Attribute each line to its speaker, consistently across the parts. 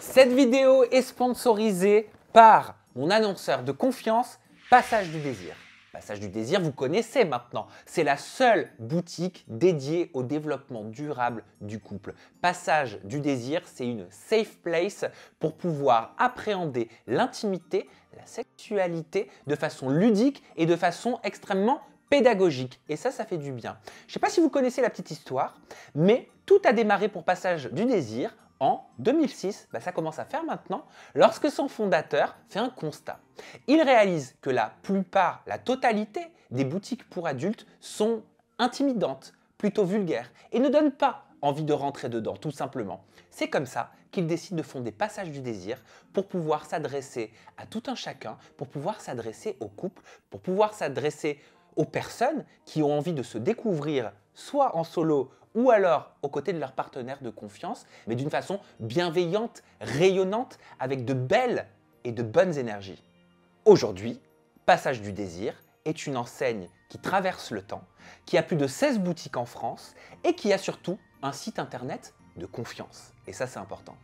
Speaker 1: Cette vidéo est sponsorisée par mon annonceur de confiance, Passage du Désir. Passage du Désir, vous connaissez maintenant. C'est la seule boutique dédiée au développement durable du couple. Passage du Désir, c'est une safe place pour pouvoir appréhender l'intimité, la sexualité de façon ludique et de façon extrêmement pédagogique. Et ça fait du bien. Je ne sais pas si vous connaissez la petite histoire, mais tout a démarré pour Passage du Désir en 2006, ça commence à faire maintenant, lorsque son fondateur fait un constat. Il réalise que la totalité des boutiques pour adultes sont intimidantes, plutôt vulgaires, et ne donnent pas envie de rentrer dedans, tout simplement. C'est comme ça qu'il décide de fonder Passage du Désir pour pouvoir s'adresser à tout un chacun, pour pouvoir s'adresser aux couples, pour pouvoir s'adresser aux personnes qui ont envie de se découvrir, soit en solo, ou alors aux côtés de leur partenaire de confiance, mais d'une façon bienveillante, rayonnante, avec de belles et de bonnes énergies. Aujourd'hui, Passage du Désir est une enseigne qui traverse le temps, qui a plus de 16 boutiques en France et qui a surtout un site internet de confiance. Et ça, c'est important.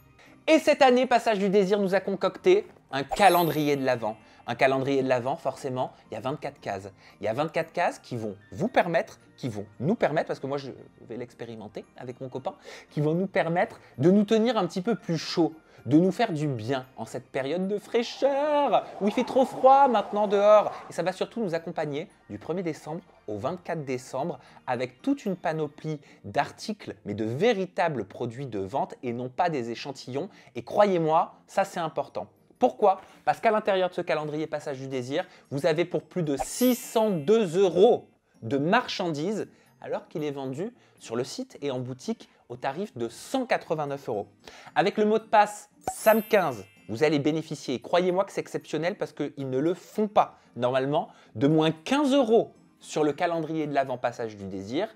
Speaker 1: Et cette année, Passage du Désir nous a concocté un calendrier de l'Avent. Un calendrier de l'Avent, forcément, il y a 24 cases. Il y a 24 cases qui vont vous permettre, qui vont nous permettre, parce que moi je vais l'expérimenter avec mon copain, qui vont nous permettre de nous tenir un petit peu plus chaud, de nous faire du bien en cette période de fraîcheur, où il fait trop froid maintenant dehors. Et ça va surtout nous accompagner du 1er décembre au 24 décembre avec toute une panoplie d'articles, mais de véritables produits de vente et non pas des échantillons. Et croyez-moi, ça c'est important. Pourquoi? Parce qu'à l'intérieur de ce calendrier Passage du Désir, vous avez pour plus de 602 € de marchandises, alors qu'il est vendu sur le site et en boutique au tarif de 189 €. Avec le mot de passe SAM15, vous allez bénéficier, croyez-moi que c'est exceptionnel parce qu'ils ne le font pas normalement, de moins 15 € sur le calendrier de l'Avent Passage du Désir.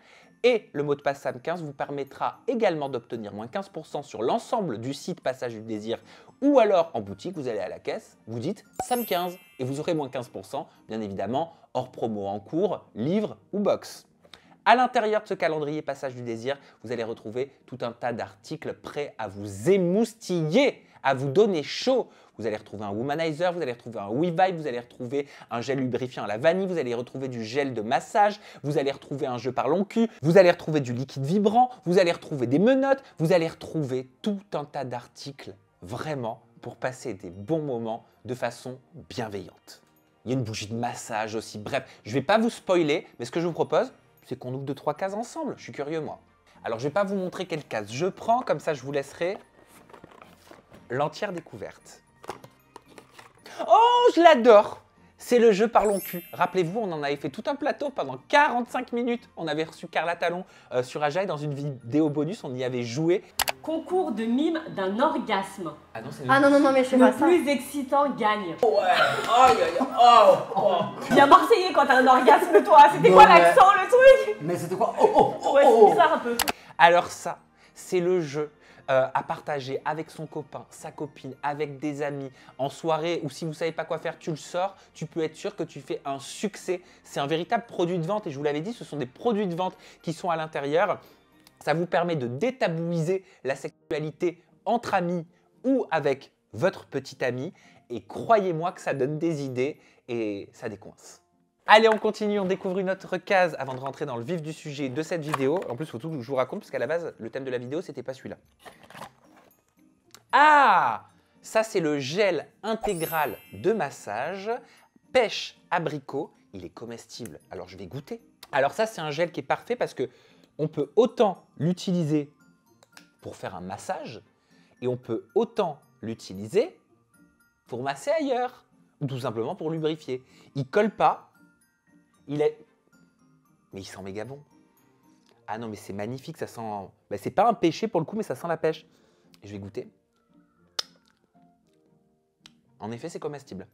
Speaker 1: Et le mot de passe SAM15 vous permettra également d'obtenir moins 15% sur l'ensemble du site Passage du Désir ou alors en boutique, vous allez à la caisse, vous dites SAM15 et vous aurez moins 15%, bien évidemment, hors promo en cours, livre ou box. À l'intérieur de ce calendrier Passage du Désir, vous allez retrouver tout un tas d'articles prêts à vous émoustiller, à vous donner chaud. Vous allez retrouver un womanizer, vous allez retrouver un WeVibe, vous allez retrouver un gel lubrifiant à la vanille, vous allez retrouver du gel de massage, vous allez retrouver un jeu par long cul, vous allez retrouver du liquide vibrant, vous allez retrouver des menottes, vous allez retrouver tout un tas d'articles vraiment pour passer des bons moments de façon bienveillante. Il y a une bougie de massage aussi. Bref, je ne vais pas vous spoiler, mais ce que je vous propose, c'est qu'on ouvre 2-3 cases ensemble. Je suis curieux, moi. Alors, je ne vais pas vous montrer quelle case je prends, comme ça, je vous laisserai l'entière découverte. Oh, je l'adore! C'est le jeu par long cul. Rappelez-vous, on en avait fait tout un plateau pendant 45 minutes. On avait reçu Carla Talon sur Ajaï dans une vidéo bonus, on y avait joué.
Speaker 2: Concours de mime d'un orgasme.
Speaker 1: Ah non, c'est
Speaker 3: non, mais je sais pas ça.
Speaker 2: Le plus excitant gagne.
Speaker 1: Ouais. Aïe, aïe, aïe. Oh.
Speaker 2: Bien marseillais quand t'as un orgasme, toi. C'était quoi l'accent, le truc?
Speaker 3: Mais c'était quoi?
Speaker 2: Ouais, c'est bizarre un peu.
Speaker 1: Alors ça, c'est le jeu à partager avec son copain, sa copine, avec des amis, en soirée, ou si vous ne savez pas quoi faire, tu le sors, tu peux être sûr que tu fais un succès. C'est un véritable produit de vente et je vous l'avais dit, ce sont des produits de vente qui sont à l'intérieur. Ça vous permet de détabouiser la sexualité entre amis ou avec votre petit ami et croyez-moi que ça donne des idées et ça décoince. Allez, on continue, on découvre une autre case avant de rentrer dans le vif du sujet de cette vidéo. En plus, il faut tout que je vous raconte parce qu'à la base, le thème de la vidéo, c'était pas celui-là. Ah! Ça, c'est le gel intégral de massage pêche abricot. Il est comestible, alors je vais goûter. Alors ça, c'est un gel qui est parfait parce que on peut autant l'utiliser pour faire un massage et on peut autant l'utiliser pour masser ailleurs ou tout simplement pour lubrifier. Il colle pas. Mais il sent méga bon. Ah non, mais c'est magnifique, ça sent... c'est pas un pêché pour le coup, mais ça sent la pêche. Et je vais goûter. En effet, c'est comestible.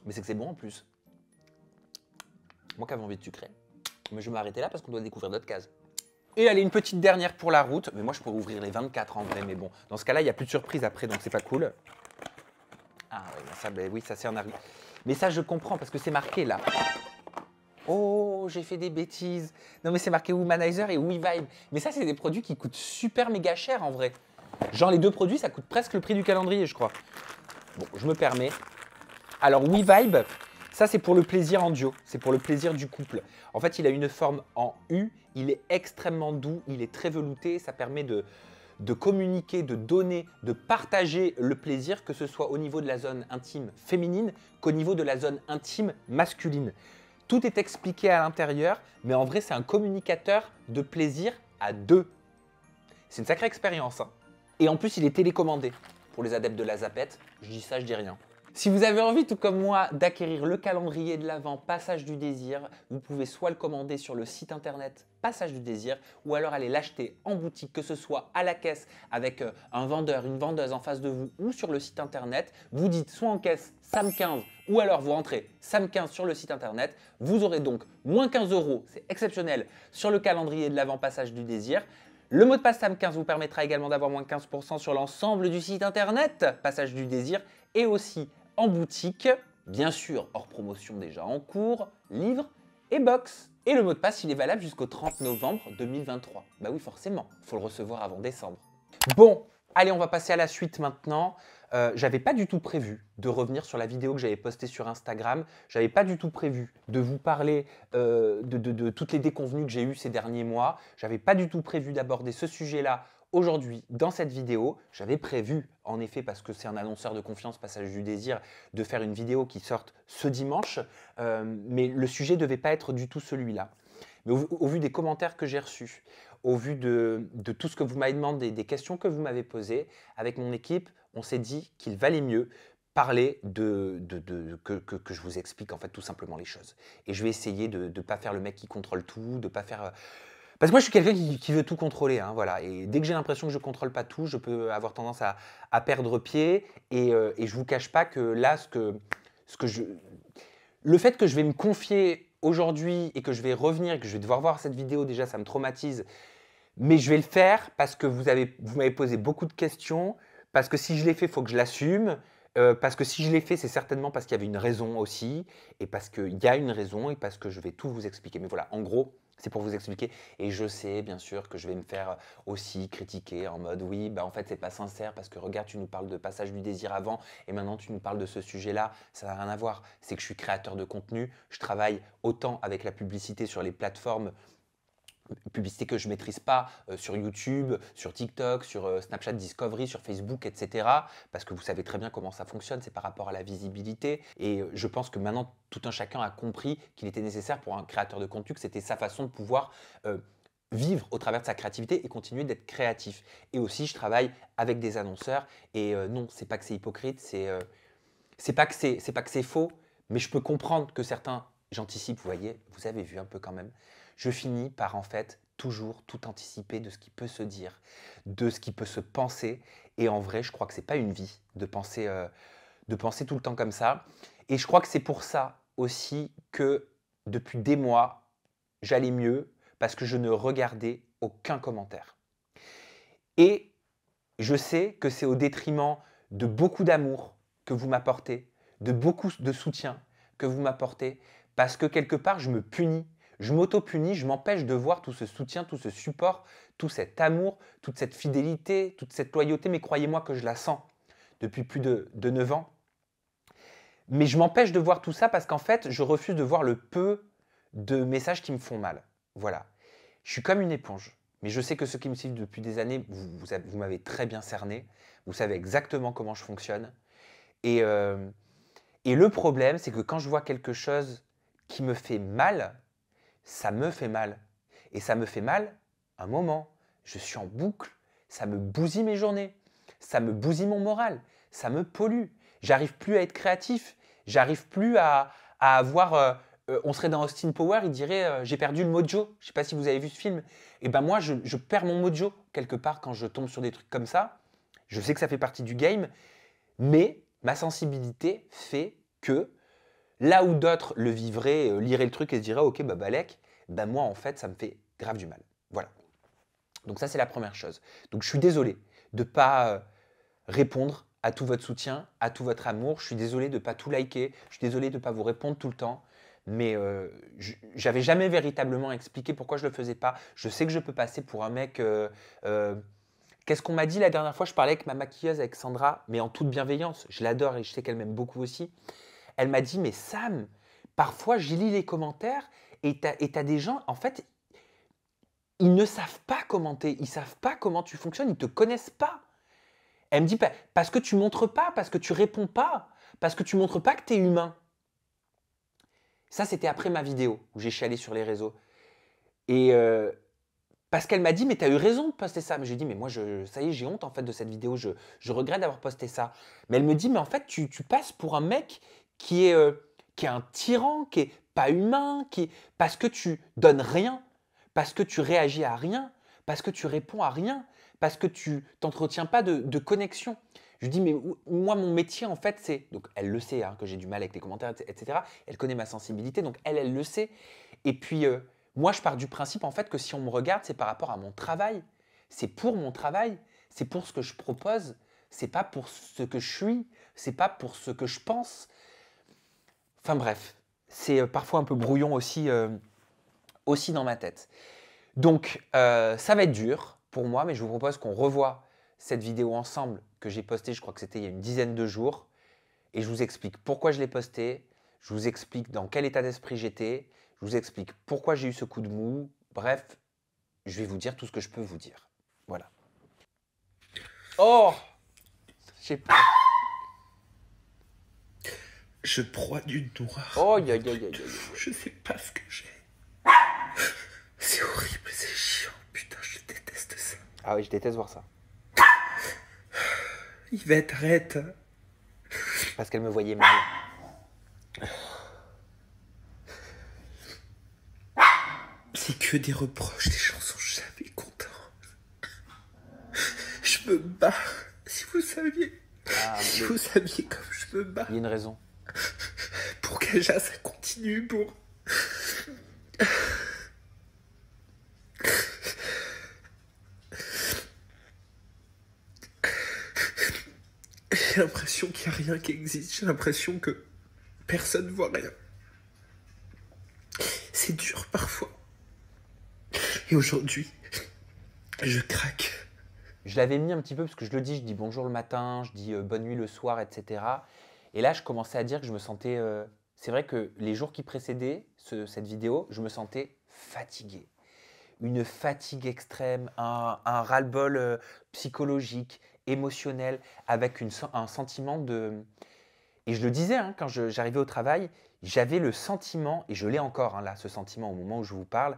Speaker 1: Mais c'est que c'est bon en plus. Moi qui avais envie de sucrer. Mais je vais m'arrêter là parce qu'on doit découvrir d'autres cases. Et allez, une petite dernière pour la route. Mais moi, je pourrais ouvrir les 24 en vrai, mais bon. Dans ce cas-là, il n'y a plus de surprise après, donc c'est pas cool. Ah oui, ça c'est un arrière. Mais ça, je comprends parce que c'est marqué là. Oh, j'ai fait des bêtises. Non, mais c'est marqué Womanizer et WeVibe. Mais ça, c'est des produits qui coûtent super méga cher en vrai. Genre les deux produits, ça coûte presque le prix du calendrier, je crois. Bon, je me permets. Alors WeVibe, ça c'est pour le plaisir en duo, c'est pour le plaisir du couple. En fait, il a une forme en U, il est extrêmement doux, il est très velouté, ça permet de communiquer, de donner, de partager le plaisir, que ce soit au niveau de la zone intime féminine qu'au niveau de la zone intime masculine. Tout est expliqué à l'intérieur, mais en vrai, c'est un communicateur de plaisir à deux. C'est une sacrée expérience, hein. Et en plus, il est télécommandé. Pour les adeptes de la zapette, je dis ça, je dis rien. Si vous avez envie, tout comme moi, d'acquérir le calendrier de l'Avent Passage du Désir, vous pouvez soit le commander sur le site internet Passage du Désir, ou alors aller l'acheter en boutique, que ce soit à la caisse avec un vendeur, une vendeuse en face de vous, ou sur le site internet. Vous dites soit en caisse Sam15, ou alors vous rentrez Sam15 sur le site internet. Vous aurez donc moins 15 €, c'est exceptionnel, sur le calendrier de l'Avent Passage du Désir. Le mot de passe Sam15 vous permettra également d'avoir moins 15% sur l'ensemble du site internet Passage du Désir, et aussi en boutique, bien sûr hors promotion déjà en cours, livres et box. Et le mot de passe, il est valable jusqu'au 30 novembre 2023. Bah oui, forcément, il faut le recevoir avant décembre. Bon, allez, on va passer à la suite maintenant. J'avais pas du tout prévu de revenir sur la vidéo que j'avais postée sur Instagram. J'avais pas du tout prévu de vous parler de toutes les déconvenues que j'ai eues ces derniers mois. J'avais pas du tout prévu d'aborder ce sujet-là aujourd'hui dans cette vidéo. J'avais prévu, en effet, parce que c'est un annonceur de confiance, Passage du Désir, de faire une vidéo qui sorte ce dimanche. Mais le sujet ne devait pas être du tout celui-là. Mais au vu des commentaires que j'ai reçus, au vu de tout ce que vous m'avez demandé, des questions que vous m'avez posées, avec mon équipe, on s'est dit qu'il valait mieux parler que je vous explique en fait tout simplement les choses. Et je vais essayer de ne pas faire le mec qui contrôle tout, de pas faire... Parce que moi je suis quelqu'un qui veut tout contrôler, hein, voilà. Et dès que j'ai l'impression que je ne contrôle pas tout, je peux avoir tendance à perdre pied. Et je ne vous cache pas que là, le fait que je vais me confier aujourd'hui et que je vais revenir et que je vais devoir voir cette vidéo, déjà ça me traumatise. Mais je vais le faire parce que vous m'avez posé beaucoup de questions, parce que si je l'ai fait, il faut que je l'assume, parce que si je l'ai fait, c'est certainement parce qu'il y avait une raison aussi, et parce qu'il y a une raison, et parce que je vais tout vous expliquer. Mais voilà, en gros, c'est pour vous expliquer. Et je sais, bien sûr, que je vais me faire aussi critiquer en mode, oui, bah en fait, c'est pas sincère, parce que regarde, tu nous parles de Passage du Désir avant, et maintenant tu nous parles de ce sujet-là. Ça n'a rien à voir. C'est que je suis créateur de contenu, je travaille autant avec la publicité sur les plateformes, publicité que je ne maîtrise pas sur YouTube, sur TikTok, sur Snapchat Discovery, sur Facebook, etc. Parce que vous savez très bien comment ça fonctionne, c'est par rapport à la visibilité. Et je pense que maintenant, tout un chacun a compris qu'il était nécessaire pour un créateur de contenu, que c'était sa façon de pouvoir vivre au travers de sa créativité et continuer d'être créatif. Et aussi, je travaille avec des annonceurs. Et non, c'est pas que c'est hypocrite, c'est pas que c'est faux, mais je peux comprendre que certains, j'anticipe, vous voyez, vous avez vu un peu quand même, je finis par en fait toujours tout anticiper de ce qui peut se dire, de ce qui peut se penser. Et en vrai, je crois que c'est pas une vie de penser tout le temps comme ça. Et je crois que c'est pour ça aussi que depuis des mois, j'allais mieux parce que je ne regardais aucun commentaire. Et je sais que c'est au détriment de beaucoup d'amour que vous m'apportez, de beaucoup de soutien que vous m'apportez, parce que quelque part, je me punis. Je m'auto-punis, je m'empêche de voir tout ce soutien, tout ce support, tout cet amour, toute cette fidélité, toute cette loyauté, mais croyez-moi que je la sens depuis plus de 9 ans. Mais je m'empêche de voir tout ça parce qu'en fait, je refuse de voir le peu de messages qui me font mal. Voilà. Je suis comme une éponge. Mais je sais que ceux qui me suivent depuis des années, vous m'avez très bien cerné. Vous savez exactement comment je fonctionne. Et le problème, c'est que quand je vois quelque chose qui me fait mal, ça me fait mal. Et ça me fait mal un moment. Je suis en boucle. Ça me bousille mes journées. Ça me bousille mon moral. Ça me pollue. J'arrive plus à être créatif. J'arrive plus à avoir... on serait dans Austin Power, il dirait j'ai perdu le mojo. Je ne sais pas si vous avez vu ce film. Et ben moi, je perds mon mojo quelque part quand je tombe sur des trucs comme ça. Je sais que ça fait partie du game. Mais ma sensibilité fait que là où d'autres le vivraient, liraient le truc et se diraient « Ok, bah Balek », bah moi, en fait, ça me fait grave du mal. Voilà. Donc ça, c'est la première chose. Donc je suis désolé de ne pas répondre à tout votre soutien, à tout votre amour. Je suis désolé de ne pas tout liker. Je suis désolé de ne pas vous répondre tout le temps. Mais j'avais jamais véritablement expliqué pourquoi je ne le faisais pas. Je sais que je peux passer pour un mec Qu'est-ce qu'on m'a dit la dernière fois? Je parlais avec ma maquilleuse, avec Sandra, mais en toute bienveillance. Je l'adore et je sais qu'elle m'aime beaucoup aussi. Elle m'a dit, mais Sam, parfois, je lis les commentaires et t'as des gens, en fait, ils ne savent pas commenter, ils ne savent pas comment tu fonctionnes, ils ne te connaissent pas. Elle me dit, parce que tu montres pas, parce que tu réponds pas, parce que tu montres pas que tu es humain. Ça, c'était après ma vidéo où j'ai chialé sur les réseaux. Et parce qu'elle m'a dit, mais tu as eu raison de poster ça. Mais j'ai dit, mais moi, ça y est, j'ai honte en fait de cette vidéo, je regrette d'avoir posté ça. Mais elle me dit, mais en fait, tu passes pour un mec qui est un tyran, qui est pas humain, parce que tu donnes rien, parce que tu réagis à rien, parce que tu réponds à rien, parce que tu t'entretiens pas de connexion. Je lui dis, mais moi, mon métier, en fait, c'est... Donc, elle le sait, hein, que j'ai du mal avec les commentaires, etc. Elle connaît ma sensibilité, donc elle le sait. Et puis, moi, je pars du principe, en fait, que si on me regarde, c'est par rapport à mon travail. C'est pour mon travail, c'est pour ce que je propose, c'est pas pour ce que je suis, c'est pas pour ce que je pense. Enfin bref, c'est parfois un peu brouillon aussi dans ma tête. Donc, ça va être dur pour moi, mais je vous propose qu'on revoie cette vidéo ensemble que j'ai postée, je crois que c'était il y a une dizaine de jours, et je vous explique pourquoi je l'ai postée, je vous explique dans quel état d'esprit j'étais, je vous explique pourquoi j'ai eu ce coup de mou. Bref, je vais vous dire tout ce que je peux vous dire. Voilà. Oh, j'ai peur.
Speaker 3: Je broie du noir.
Speaker 1: Oh, aïe, aïe, aïe, aïe.
Speaker 3: Je sais pas ce que j'ai. C'est horrible, c'est chiant. Putain, je déteste ça.
Speaker 1: Ah oui, je déteste voir ça.
Speaker 3: Yvette, arrête.
Speaker 1: Parce qu'elle me voyait mal.
Speaker 3: C'est que des reproches, les gens sont jamais contents. Je me bats. Si vous saviez. Si vous saviez comme je me bats.
Speaker 1: Il y a une raison.
Speaker 3: Pour qu'Aja, ça continue, pour... J'ai l'impression qu'il n'y a rien qui existe. J'ai l'impression que personne ne voit rien. C'est dur parfois. Et aujourd'hui, je craque.
Speaker 1: Je l'avais mis un petit peu parce que je le dis, je dis bonjour le matin, je dis bonne nuit le soir, etc. Et là, je commençais à dire que je me sentais... c'est vrai que les jours qui précédaient cette vidéo, je me sentais fatigué. Une fatigue extrême, un ras-le-bol psychologique, émotionnel, avec un sentiment de... Et je le disais, hein, quand j'arrivais au travail, j'avais le sentiment, et je l'ai encore hein, là, ce sentiment au moment où je vous parle,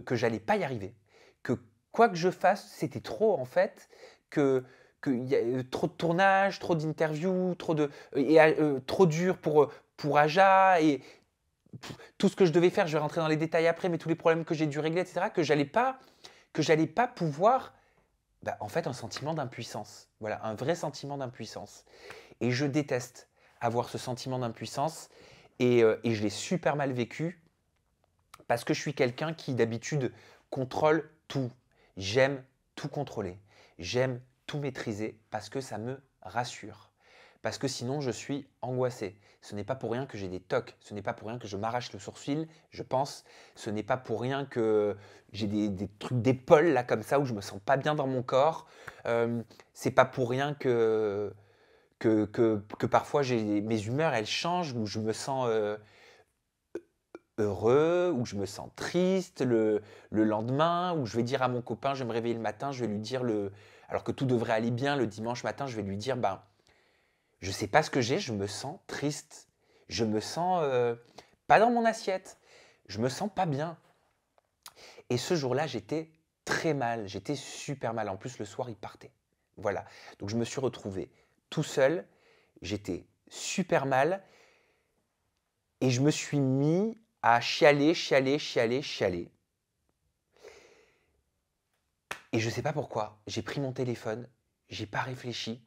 Speaker 1: que j'allais pas y arriver. Que quoi que je fasse, c'était trop en fait, qu'il y a trop de tournages, trop d'interviews, trop dur pour Aja, et tout ce que je devais faire, je vais rentrer dans les détails après, mais tous les problèmes que j'ai dû régler, etc., que j'allais pas pouvoir... en fait, un sentiment d'impuissance. Voilà, un vrai sentiment d'impuissance. Et je déteste avoir ce sentiment d'impuissance et je l'ai super mal vécu parce que je suis quelqu'un qui d'habitude contrôle tout. J'aime tout contrôler. J'aime tout maîtriser parce que ça me rassure. Parce que sinon, je suis angoissé. Ce n'est pas pour rien que j'ai des tocs. Ce n'est pas pour rien que je m'arrache le sourcil, je pense. Ce n'est pas pour rien que j'ai des trucs d'épaule, là, comme ça, où je me sens pas bien dans mon corps. C'est pas pour rien que parfois, mes humeurs, elles changent, où je me sens heureux, où je me sens triste le lendemain, où je vais dire à mon copain, je vais me réveiller le matin, je vais lui dire, alors que tout devrait aller bien, le dimanche matin, je vais lui dire, je ne sais pas ce que j'ai, je me sens triste. Je me sens pas dans mon assiette. Je me sens pas bien. Et ce jour-là, j'étais très mal. J'étais super mal. En plus, le soir, il partait. Voilà. Donc, je me suis retrouvé tout seul. J'étais super mal. Et je me suis mis à chialer, chialer, chialer, chialer. Et je ne sais pas pourquoi. J'ai pris mon téléphone. J'ai pas réfléchi.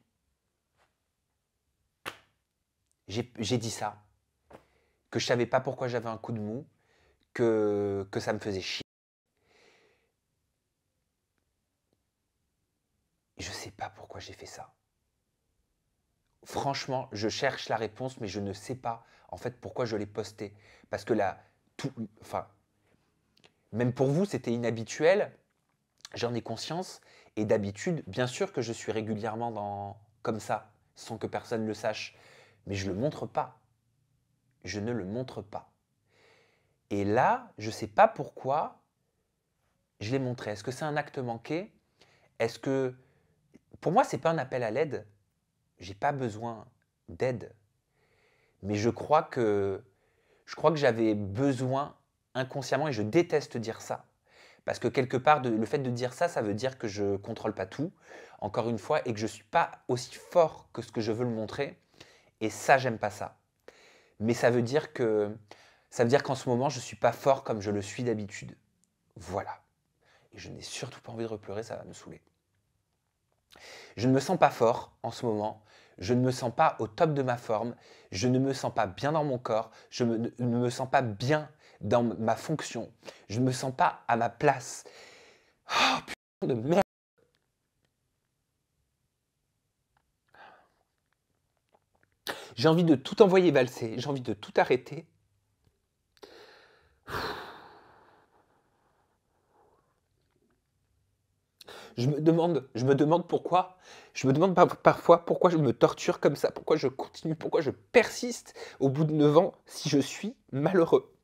Speaker 1: J'ai dit ça, que je savais pas pourquoi j'avais un coup de mou, que ça me faisait chier. Je sais pas pourquoi j'ai fait ça. Franchement, je cherche la réponse, mais je ne sais pas en fait pourquoi je l'ai posté. Parce que là, même pour vous, c'était inhabituel, j'en ai conscience, Et d'habitude, bien sûr que je suis régulièrement comme ça, sans que personne le sache. Mais je ne le montre pas. Je ne le montre pas. Et là, je ne sais pas pourquoi je l'ai montré. Est-ce que c'est un acte manqué? Est-ce que... Pour moi, ce n'est pas un appel à l'aide. Je n'ai pas besoin d'aide. Mais je crois que j'avais besoin inconsciemment, et je déteste dire ça, parce que quelque part, le fait de dire ça, ça veut dire que je ne contrôle pas tout, encore une fois, et que je ne suis pas aussi fort que ce que je veux le montrer. Et ça, j'aime pas ça. Mais ça veut dire qu'en ce moment, je ne suis pas fort comme je le suis d'habitude. Voilà. Et je n'ai surtout pas envie de repleurer, ça va me saouler. Je ne me sens pas fort en ce moment. Je ne me sens pas au top de ma forme. Je ne me sens pas bien dans mon corps. Je ne me sens pas bien dans ma fonction. Je ne me sens pas à ma place. Oh putain de merde. J'ai envie de tout envoyer valser. J'ai envie de tout arrêter. Je me demande pourquoi. Je me demande parfois pourquoi je me torture comme ça, pourquoi je continue, pourquoi je persiste au bout de 9 ans si je suis malheureux.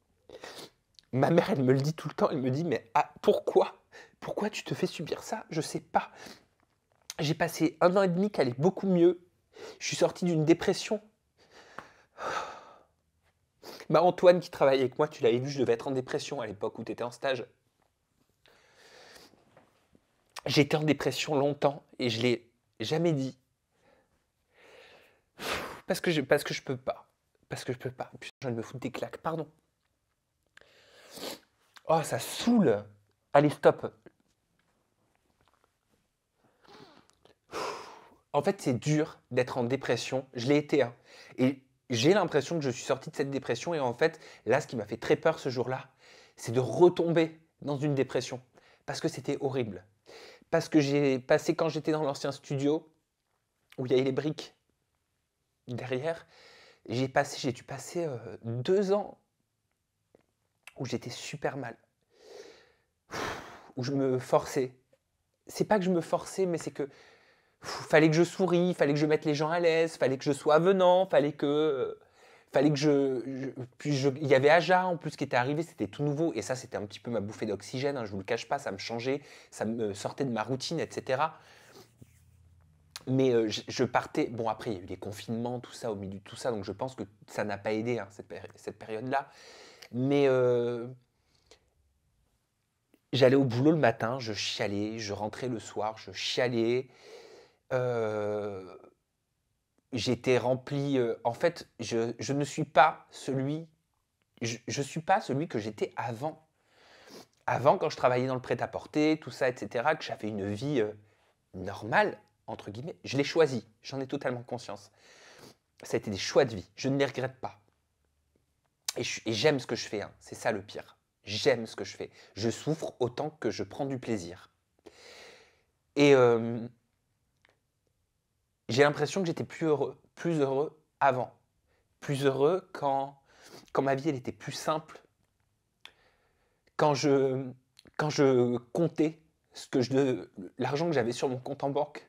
Speaker 1: Ma mère, elle me le dit tout le temps, elle me dit, mais pourquoi? Pourquoi tu te fais subir ça? Je sais pas. J'ai passé 1 an et demi qui allait beaucoup mieux. Je suis sorti d'une dépression. Antoine qui travaillait avec moi, tu l'avais vu, je devais être en dépression à l'époque où tu étais en stage. J'étais en dépression longtemps et je ne l'ai jamais dit. Parce que je peux pas. Parce que je peux pas. Putain, je viens de me foutre des claques, pardon. Oh, ça saoule. Allez, stop. En fait, c'est dur d'être en dépression. Je l'ai été. Hein. Et j'ai l'impression que je suis sorti de cette dépression. Et en fait, là, ce qui m'a fait très peur ce jour-là, c'est de retomber dans une dépression. Parce que c'était horrible. Parce que j'ai passé, quand j'étais dans l'ancien studio, où il y avait les briques derrière, j'ai dû passer 2 ans où j'étais super mal. Où je me forçais. C'est pas que je me forçais, mais c'est que fallait que je sourie, fallait que je mette les gens à l'aise, fallait que je sois avenant, puis il y avait Aja en plus qui était arrivé, c'était tout nouveau, et ça c'était un petit peu ma bouffée d'oxygène, hein, je vous le cache pas, ça me changeait, ça me sortait de ma routine, etc. Mais je partais, bon après il y a eu les confinements, tout ça, au milieu de tout ça, donc je pense que ça n'a pas aidé hein, cette période-là. Mais j'allais au boulot le matin, je chialais, je rentrais le soir, je chialais. J'étais rempli. En fait, je ne suis pas celui. Je suis pas celui que j'étais avant. Avant, quand je travaillais dans le prêt-à-porter, tout ça, etc., que j'avais une vie normale, entre guillemets, je l'ai choisi. J'en ai totalement conscience. Ça a été des choix de vie. Je ne les regrette pas. Et j'aime ce que je fais. Hein. C'est ça le pire. J'aime ce que je fais. Je souffre autant que je prends du plaisir. Et j'ai l'impression que j'étais plus heureux avant. Plus heureux quand ma vie elle était plus simple. Quand je comptais l'argent que j'avais sur mon compte en banque.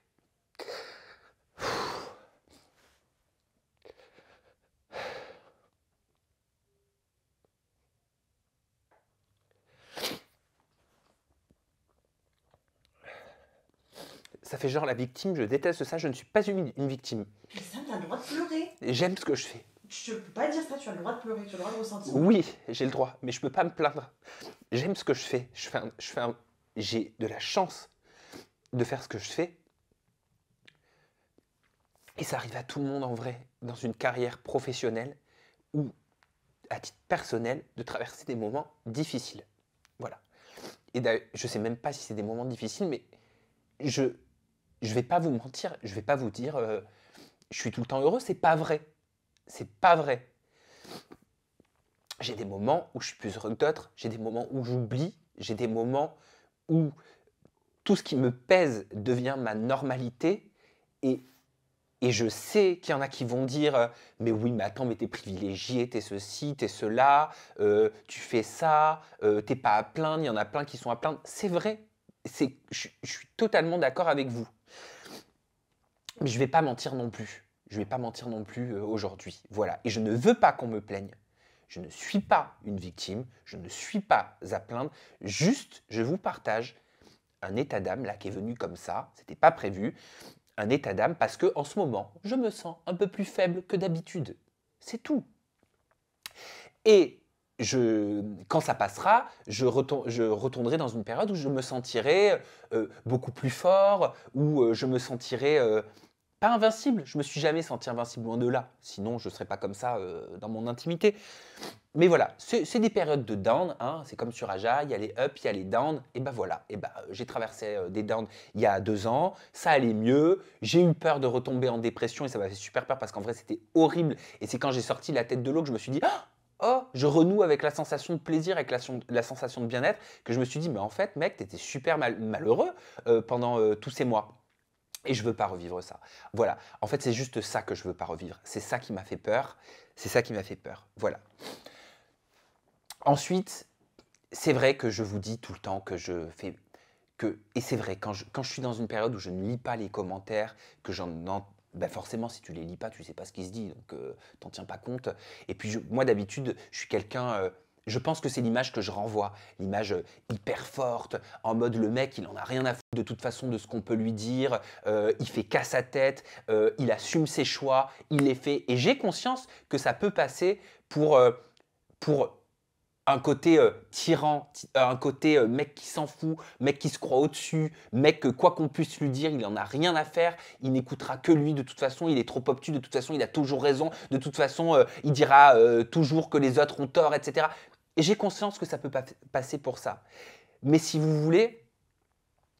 Speaker 1: Ça fait genre la victime, je déteste ça, je ne suis pas une victime.
Speaker 2: Mais ça, t'as le droit de pleurer.
Speaker 1: J'aime ce que je fais.
Speaker 2: Je peux pas dire ça, tu as le droit de pleurer, tu as le droit de ressentir.
Speaker 1: Oui, j'ai le droit, mais je peux pas me plaindre. J'aime ce que je fais. J'ai de la chance de faire ce que je fais. Et ça arrive à tout le monde en vrai, dans une carrière professionnelle ou à titre personnel, de traverser des moments difficiles. Voilà. Et d'ailleurs, je sais même pas si c'est des moments difficiles, mais je vais pas vous mentir, je vais pas vous dire je suis tout le temps heureux, c'est pas vrai. C'est pas vrai. J'ai des moments où je suis plus heureux que d'autres, j'ai des moments où j'oublie, j'ai des moments où tout ce qui me pèse devient ma normalité et je sais qu'il y en a qui vont dire mais oui, mais attends, mais t'es privilégié, t'es ceci, t'es cela, tu fais ça, t'es pas à plaindre, il y en a plein qui sont à plaindre. C'est vrai, je suis totalement d'accord avec vous. Mais je ne vais pas mentir non plus. Je ne vais pas mentir non plus aujourd'hui. Voilà. Et je ne veux pas qu'on me plaigne. Je ne suis pas une victime. Je ne suis pas à plaindre. Juste, je vous partage un état d'âme là qui est venu comme ça. C'était pas prévu. Un état d'âme parce que en ce moment, je me sens un peu plus faible que d'habitude. C'est tout. Et quand ça passera, je retournerai dans une période où je me sentirai beaucoup plus fort, où je me sentirai pas invincible. Je me suis jamais senti invincible, loin de là. Sinon, je ne serais pas comme ça dans mon intimité. Mais voilà, c'est des périodes de down. Hein. C'est comme sur Aja, il y a les ups, il y a les downs. Et ben voilà, j'ai traversé des downs il y a 2 ans. Ça allait mieux. J'ai eu peur de retomber en dépression et ça m'a fait super peur parce qu'en vrai, c'était horrible. Et c'est quand j'ai sorti la tête de l'eau que je me suis dit oh, je renoue avec la sensation de plaisir, avec la sensation de bien-être, que je me suis dit, mais en fait, mec, t'étais super malheureux pendant tous ces mois. Et je veux pas revivre ça. Voilà. En fait, c'est juste ça que je veux pas revivre. C'est ça qui m'a fait peur. C'est ça qui m'a fait peur. Voilà. Ensuite, c'est vrai que je vous dis tout le temps que je fais... et c'est vrai, quand je suis dans une période où je ne lis pas les commentaires, que ben forcément, si tu les lis pas, tu sais pas ce qui se dit, donc t'en tiens pas compte. Et puis moi, d'habitude, je suis quelqu'un... je pense que c'est l'image que je renvoie, l'image hyper forte, en mode le mec, il en a rien à foutre de toute façon de ce qu'on peut lui dire, il fait qu'à sa tête, il assume ses choix, il les fait. Et j'ai conscience que ça peut passer pour un côté tyran, un côté mec qui s'en fout, mec qui se croit au-dessus, mec que quoi qu'on puisse lui dire, il n'en a rien à faire, il n'écoutera que lui de toute façon, il est trop obtus, de toute façon, il a toujours raison, de toute façon, il dira toujours que les autres ont tort, etc. Et j'ai conscience que ça peut passer pour ça. Mais si vous voulez,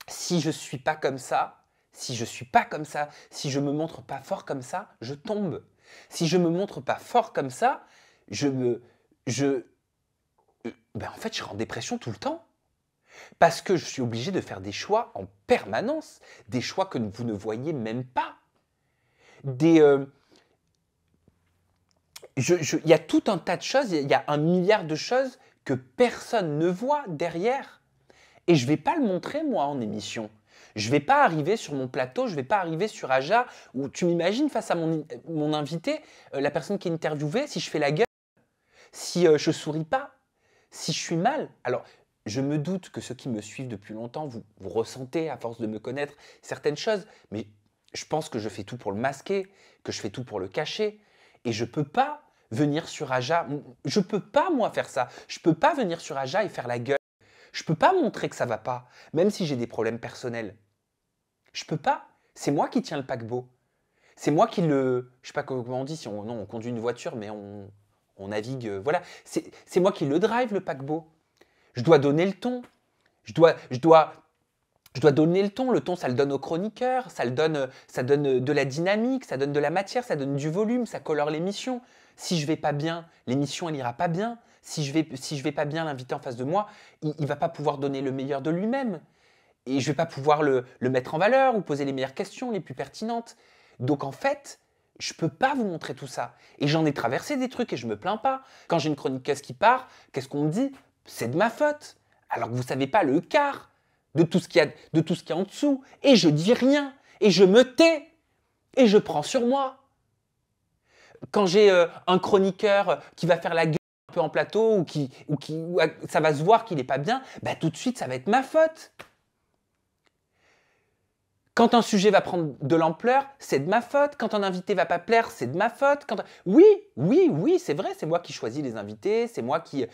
Speaker 1: si je ne suis pas comme ça, si je me montre pas fort comme ça, je tombe. Si je me montre pas fort comme ça, en fait, je serai en dépression tout le temps. Parce que je suis obligé de faire des choix en permanence. Des choix que vous ne voyez même pas. Il y a tout un tas de choses, il y a 1 milliard de choses que personne ne voit derrière. Et je ne vais pas le montrer, moi, en émission. Je ne vais pas arriver sur mon plateau, je ne vais pas arriver sur Aja, où tu m'imagines face à mon invité, la personne qui est interviewée, si je fais la gueule, si je ne souris pas, si je suis mal. Alors, je me doute que ceux qui me suivent depuis longtemps, vous ressentez, à force de me connaître, certaines choses, mais je pense que je fais tout pour le masquer, que je fais tout pour le cacher, et je ne peux pas venir sur Aja, je ne peux pas, moi, faire ça. Je ne peux pas venir sur Aja et faire la gueule. Je ne peux pas montrer que ça ne va pas, même si j'ai des problèmes personnels. Je ne peux pas. C'est moi qui tiens le paquebot. C'est moi qui le... Je ne sais pas comment on dit, si on conduit une voiture, mais on navigue... voilà. C'est moi qui le drive, le paquebot. Je dois donner le ton. Je dois donner le ton. Le ton, ça le donne au chroniqueur, ça donne de la dynamique, ça donne de la matière, ça donne du volume, ça colore l'émission. Si je ne vais pas bien, l'émission, elle n'ira pas bien. Si je vais pas bien, l'invité en face de moi, il ne va pas pouvoir donner le meilleur de lui-même. Et je ne vais pas pouvoir le mettre en valeur ou poser les meilleures questions, les plus pertinentes. Donc en fait, je ne peux pas vous montrer tout ça. Et j'en ai traversé des trucs et je ne me plains pas. Quand j'ai une chroniqueuse qui part, qu'est-ce qu'on me dit? C'est de ma faute. Alors que vous ne savez pas le quart de tout ce qu'il y a en dessous. Et je dis rien. Et je me tais. Et je prends sur moi. Quand j'ai un chroniqueur qui va faire la gueule un peu en plateau ou où ça va se voir qu'il n'est pas bien, bah, tout de suite, ça va être ma faute. Quand un sujet va prendre de l'ampleur, c'est de ma faute. Quand un invité va pas plaire, c'est de ma faute. Oui, c'est vrai, c'est moi qui choisis les invités, c'est moi qui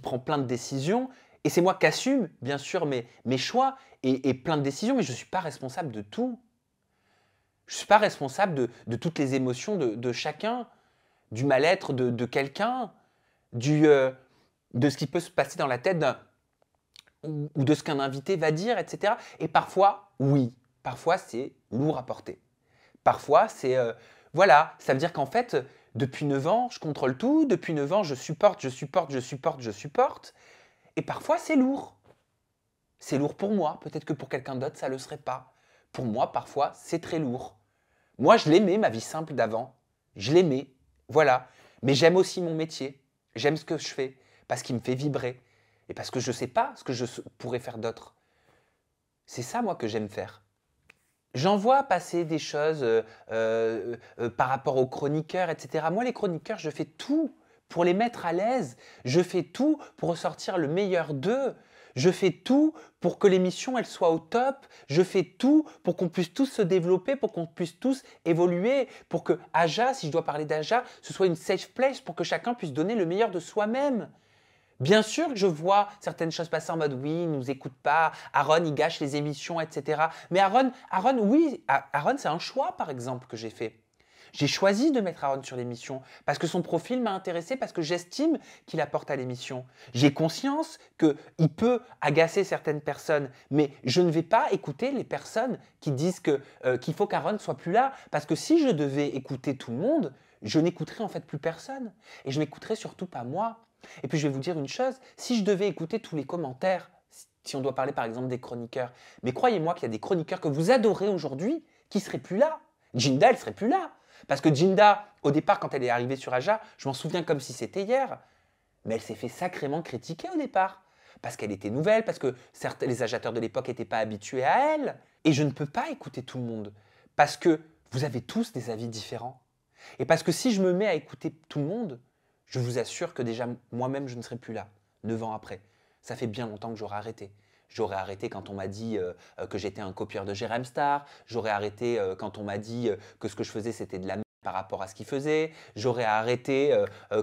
Speaker 1: prends plein de décisions. Et c'est moi qui assume, bien sûr, mes choix et plein de décisions, mais je ne suis pas responsable de tout. Je ne suis pas responsable de toutes les émotions de chacun, du mal-être de quelqu'un, de ce qui peut se passer dans la tête ou de ce qu'un invité va dire, etc. Et parfois, oui, parfois c'est lourd à porter. Parfois, c'est... voilà, ça veut dire qu'en fait, depuis 9 ans, je contrôle tout, depuis 9 ans, je supporte. Et parfois, c'est lourd. C'est lourd pour moi, peut-être que pour quelqu'un d'autre, ça ne le serait pas. Pour moi, parfois, c'est très lourd. Moi, je l'aimais, ma vie simple d'avant. Je l'aimais, voilà. Mais j'aime aussi mon métier. J'aime ce que je fais, parce qu'il me fait vibrer. Et parce que je ne sais pas ce que je pourrais faire d'autre. C'est ça, moi, que j'aime faire. J'en vois passer des choses par rapport aux chroniqueurs, etc. Moi, les chroniqueurs, je fais tout pour les mettre à l'aise. Je fais tout pour ressortir le meilleur d'eux. Je fais tout pour que l'émission, elle soit au top. Je fais tout pour qu'on puisse tous se développer, pour qu'on puisse tous évoluer, pour que Aja, si je dois parler d'Aja, ce soit une safe place pour que chacun puisse donner le meilleur de soi-même. Bien sûr que je vois certaines choses passer en mode oui, il ne nous écoute pas, Aaron, il gâche les émissions, etc. Mais Aaron, oui, Aaron, c'est un choix, par exemple, que j'ai fait. J'ai choisi de mettre Aaron sur l'émission parce que son profil m'a intéressé, parce que j'estime qu'il apporte à l'émission. J'ai conscience qu'il peut agacer certaines personnes, mais je ne vais pas écouter les personnes qui disent qu'il faut qu'Aaron soit plus là. Parce que si je devais écouter tout le monde, je n'écouterais en fait plus personne. Et je n'écouterais surtout pas moi. Et puis je vais vous dire une chose, si je devais écouter tous les commentaires, si on doit parler par exemple des chroniqueurs, mais croyez-moi qu'il y a des chroniqueurs que vous adorez aujourd'hui qui ne seraient plus là. Jinda, elle ne serait plus là. Parce que Jinda, au départ, quand elle est arrivée sur Aja, je m'en souviens comme si c'était hier, mais elle s'est fait sacrément critiquer au départ. Parce qu'elle était nouvelle, parce que certes, les agitateurs de l'époque n'étaient pas habitués à elle. Et je ne peux pas écouter tout le monde. Parce que vous avez tous des avis différents. Et parce que si je me mets à écouter tout le monde, je vous assure que déjà moi-même je ne serai plus là, 9 ans après. Ça fait bien longtemps que j'aurais arrêté. J'aurais arrêté quand on m'a dit que j'étais un copieur de Jérém Star. J'aurais arrêté quand on m'a dit que ce que je faisais c'était de la merde par rapport à ce qu'il faisait. J'aurais arrêté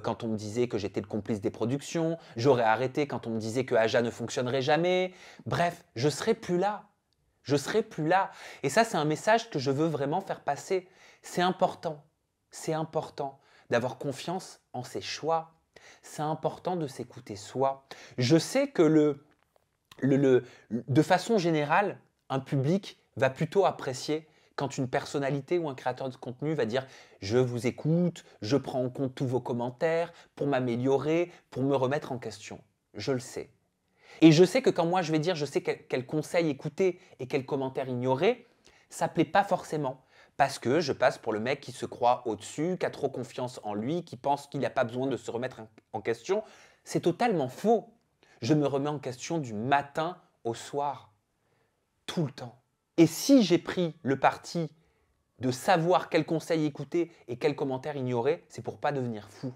Speaker 1: quand on me disait que j'étais le complice des productions. J'aurais arrêté quand on me disait que Aja ne fonctionnerait jamais. Bref, je ne serai plus là. Je ne serai plus là. Et ça, c'est un message que je veux vraiment faire passer. C'est important. C'est important d'avoir confiance en ses choix. C'est important de s'écouter soi. Je sais que de façon générale, un public va plutôt apprécier quand une personnalité ou un créateur de contenu va dire « je vous écoute, je prends en compte tous vos commentaires pour m'améliorer, pour me remettre en question ». Je le sais. Et je sais que quand moi je vais dire je sais quel conseil écouter et quel commentaire ignorer, ça ne plaît pas forcément. Parce que je passe pour le mec qui se croit au-dessus, qui a trop confiance en lui, qui pense qu'il n'a pas besoin de se remettre en question. C'est totalement faux. Je me remets en question du matin au soir, tout le temps. Et si j'ai pris le parti de savoir quel conseil écouter et quel commentaire ignorer, c'est pour ne pas devenir fou.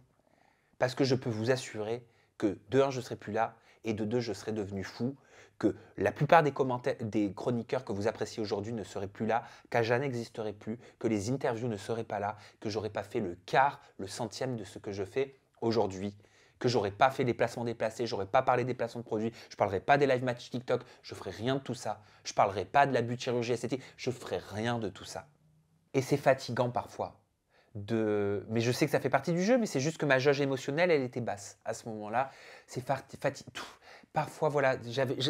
Speaker 1: Parce que je peux vous assurer que de 1, je ne serai plus là, et de 2, je serai devenu fou, que la plupart des chroniqueurs que vous appréciez aujourd'hui ne seraient plus là, qu'Aja n'existerait plus, que les interviews ne seraient pas là, que j'aurais pas fait le quart, le centième de ce que je fais aujourd'hui, que j'aurais pas fait des placements déplacés, j'aurais pas parlé des placements de produits, je parlerai pas des live match TikTok, je ferai rien de tout ça, je parlerai pas de l'abus de chirurgie esthétique, je ferai rien de tout ça. Et c'est fatigant parfois. Mais je sais que ça fait partie du jeu, mais c'est juste que ma jauge émotionnelle, elle était basse à ce moment-là. C'est fatigant. Parfois, voilà,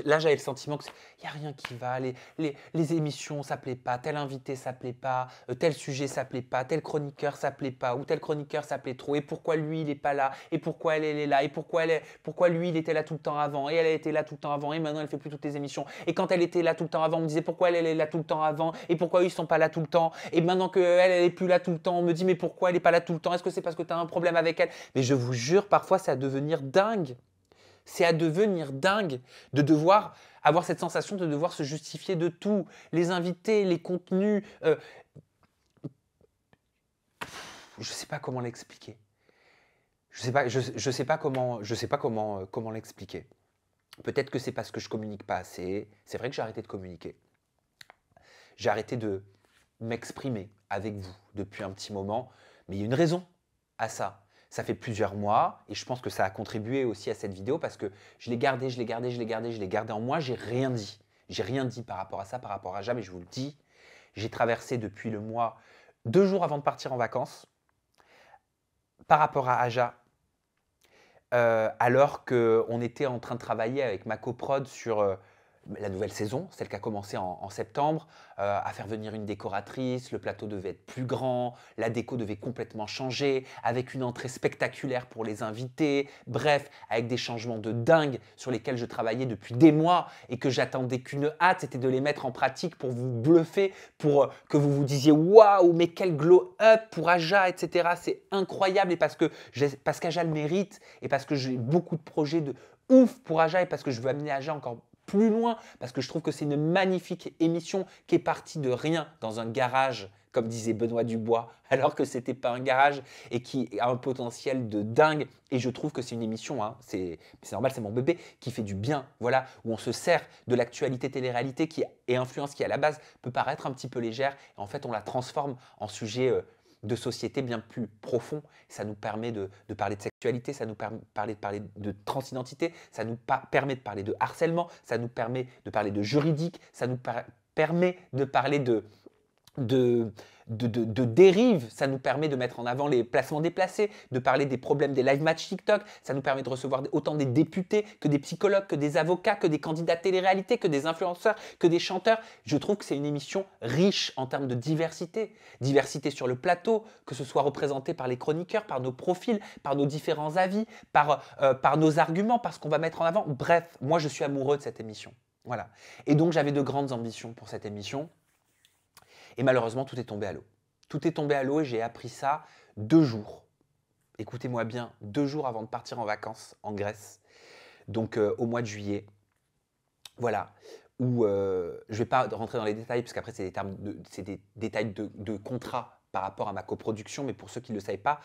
Speaker 1: là j'avais le sentiment qu'il n'y a rien qui va. Les émissions, ça ne plaît pas. Tel invité, ça ne plaît pas. Tel sujet, ça ne plaît pas. Tel chroniqueur, ça ne plaît pas. Ou tel chroniqueur, ça plaît trop. Et pourquoi lui, il n'est pas là? Et pourquoi elle est là? Et pourquoi lui, il était là tout le temps avant? Et elle a été là tout le temps avant. Et maintenant, elle ne fait plus toutes les émissions. Et quand elle était là tout le temps avant, on me disait pourquoi elle est là tout le temps avant? Et pourquoi eux, ils ne sont pas là tout le temps? Et maintenant qu'elle n'est plus là tout le temps, on me dit mais pourquoi elle n'est pas là tout le temps? Est-ce que c'est parce que tu as un problème avec elle? Mais je vous jure, parfois, c'est à devenir dingue. C'est à devenir dingue de devoir avoir cette sensation de devoir se justifier de tout. Les invités, les contenus. Je ne sais pas comment l'expliquer. Je ne sais pas comment l'expliquer. Peut-être que c'est parce que je ne communique pas assez. C'est vrai que j'ai arrêté de communiquer. J'ai arrêté de m'exprimer avec vous depuis un petit moment. Mais il y a une raison à ça. Ça fait plusieurs mois et je pense que ça a contribué aussi à cette vidéo parce que je l'ai gardé en moi, j'ai rien dit. J'ai rien dit par rapport à ça, par rapport à jamais, je vous le dis. J'ai traversé depuis le mois 2 jours avant de partir en vacances par rapport à Aja, alors qu'on était en train de travailler avec ma coprod sur la nouvelle saison, celle qui a commencé en septembre, à faire venir une décoratrice, le plateau devait être plus grand, la déco devait complètement changer, avec une entrée spectaculaire pour les invités, bref, avec des changements de dingue sur lesquels je travaillais depuis des mois et que j'attendais qu'une hâte, c'était de les mettre en pratique pour vous bluffer, pour que vous vous disiez « Waouh, mais quel glow-up pour Aja, etc. » C'est incroyable et parce qu'Aja le mérite et parce que j'ai beaucoup de projets de ouf pour Aja et parce que je veux amener Aja encore plus loin parce que je trouve que c'est une magnifique émission qui est partie de rien dans un garage, comme disait Benoît Dubois, alors que c'était pas un garage et qui a un potentiel de dingue. Et je trouve que c'est une émission, hein, c'est normal, c'est mon bébé, qui fait du bien, voilà, où on se sert de l'actualité télé-réalité qui est influence qui à la base peut paraître un petit peu légère. Et en fait, on la transforme en sujet de société bien plus profond. Ça nous permet de parler de sexualité, ça nous permet de parler de transidentité, ça nous permet de parler de harcèlement, ça nous permet de parler de juridique, ça nous permet de parler de dérive, ça nous permet de mettre en avant les placements déplacés, de parler des problèmes des live match TikTok, ça nous permet de recevoir autant des députés que des psychologues, que des avocats, que des candidats télé-réalité, que des influenceurs, que des chanteurs. Je trouve que c'est une émission riche en termes de diversité. Diversité sur le plateau, que ce soit représenté par les chroniqueurs, par nos profils, par nos différents avis, par nos arguments, par ce qu'on va mettre en avant. Bref, moi je suis amoureux de cette émission. Voilà. Et donc j'avais de grandes ambitions pour cette émission. Et malheureusement, tout est tombé à l'eau. Tout est tombé à l'eau et j'ai appris ça 2 jours. Écoutez-moi bien, 2 jours avant de partir en vacances en Grèce, donc au mois de juillet. Voilà, où je ne vais pas rentrer dans les détails, parce qu'après, c'est des détails de contrat par rapport à ma coproduction, mais pour ceux qui ne le savaient pas,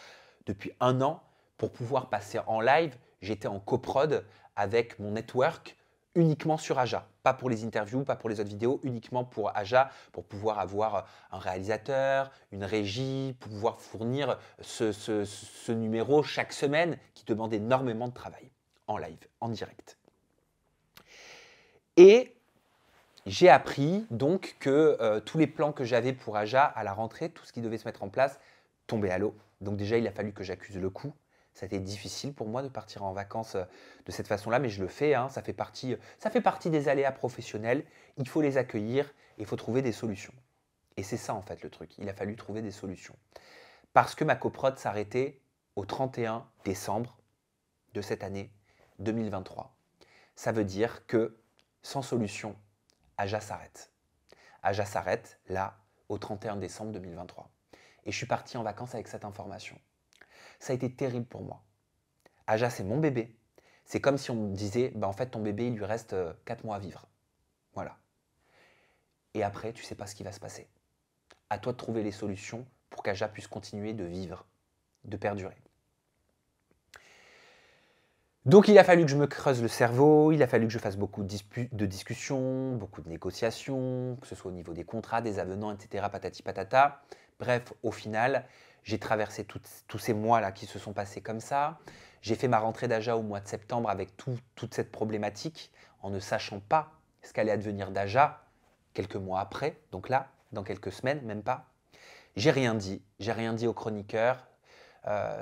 Speaker 1: depuis 1 an, pour pouvoir passer en live, j'étais en coprod avec mon network, uniquement sur Aja, pas pour les interviews, pas pour les autres vidéos, uniquement pour Aja, pour pouvoir avoir un réalisateur, une régie, pour pouvoir fournir ce numéro chaque semaine qui demande énormément de travail, en live, en direct. Et j'ai appris donc que tous les plans que j'avais pour Aja à la rentrée, tout ce qui devait se mettre en place, tombait à l'eau. Donc déjà, il a fallu que j'accuse le coup. Ça a été difficile pour moi de partir en vacances de cette façon-là, mais je le fais, hein, ça fait partie des aléas professionnels. Il faut les accueillir et il faut trouver des solutions. Et c'est ça en fait le truc, il a fallu trouver des solutions. Parce que ma coprod s'arrêtait au 31 décembre de cette année 2023. Ça veut dire que sans solution, Aja s'arrête. Aja s'arrête là au 31 décembre 2023. Et je suis parti en vacances avec cette information. Ça a été terrible pour moi. Aja, c'est mon bébé. C'est comme si on me disait, bah en fait, ton bébé, il lui reste 4 mois à vivre. Voilà. Et après, tu ne sais pas ce qui va se passer. À toi de trouver les solutions pour qu'Aja puisse continuer de vivre, de perdurer. Donc, il a fallu que je me creuse le cerveau, il a fallu que je fasse beaucoup de discussions, beaucoup de négociations, que ce soit au niveau des contrats, des avenants, etc., patati patata. Bref, au final, j'ai traversé tous ces mois-là qui se sont passés comme ça. J'ai fait ma rentrée d'Aja au mois de septembre avec toute cette problématique, en ne sachant pas ce qu'allait advenir d'Aja quelques mois après. Donc là, dans quelques semaines, même pas. J'ai rien dit aux chroniqueurs.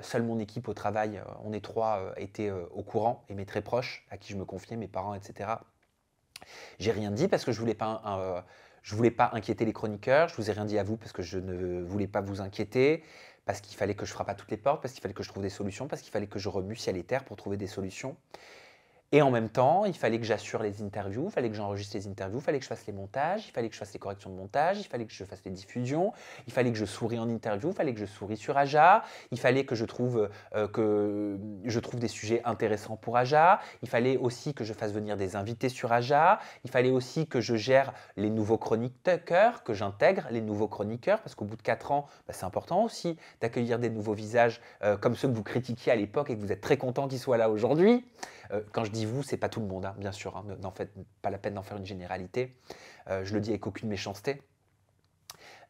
Speaker 1: Seule mon équipe au travail, on est 3, étaient au courant, et mes très proches, à qui je me confiais, mes parents, etc. J'ai rien dit parce que je voulais pas inquiéter les chroniqueurs. Je vous ai rien dit à vous parce que je ne voulais pas vous inquiéter, parce qu'il fallait que je frappe à toutes les portes, parce qu'il fallait que je trouve des solutions, parce qu'il fallait que je remue ciel et terre pour trouver des solutions. Et en même temps, il fallait que j'assure les interviews, il fallait que j'enregistre les interviews, il fallait que je fasse les montages, il fallait que je fasse les corrections de montage, il fallait que je fasse les diffusions, il fallait que je souris en interview, il fallait que je souris sur Aja, il fallait que je trouve des sujets intéressants pour Aja, il fallait aussi que je fasse venir des invités sur Aja, il fallait aussi que je gère les nouveaux chroniqueurs, que j'intègre les nouveaux chroniqueurs, parce qu'au bout de 4 ans, c'est important aussi d'accueillir des nouveaux visages comme ceux que vous critiquiez à l'époque et que vous êtes très content qu'ils soient là aujourd'hui. Quand je dis vous, c'est pas tout le monde, hein, bien sûr, hein, n'en faites pas la peine d'en faire une généralité. Je le dis avec aucune méchanceté.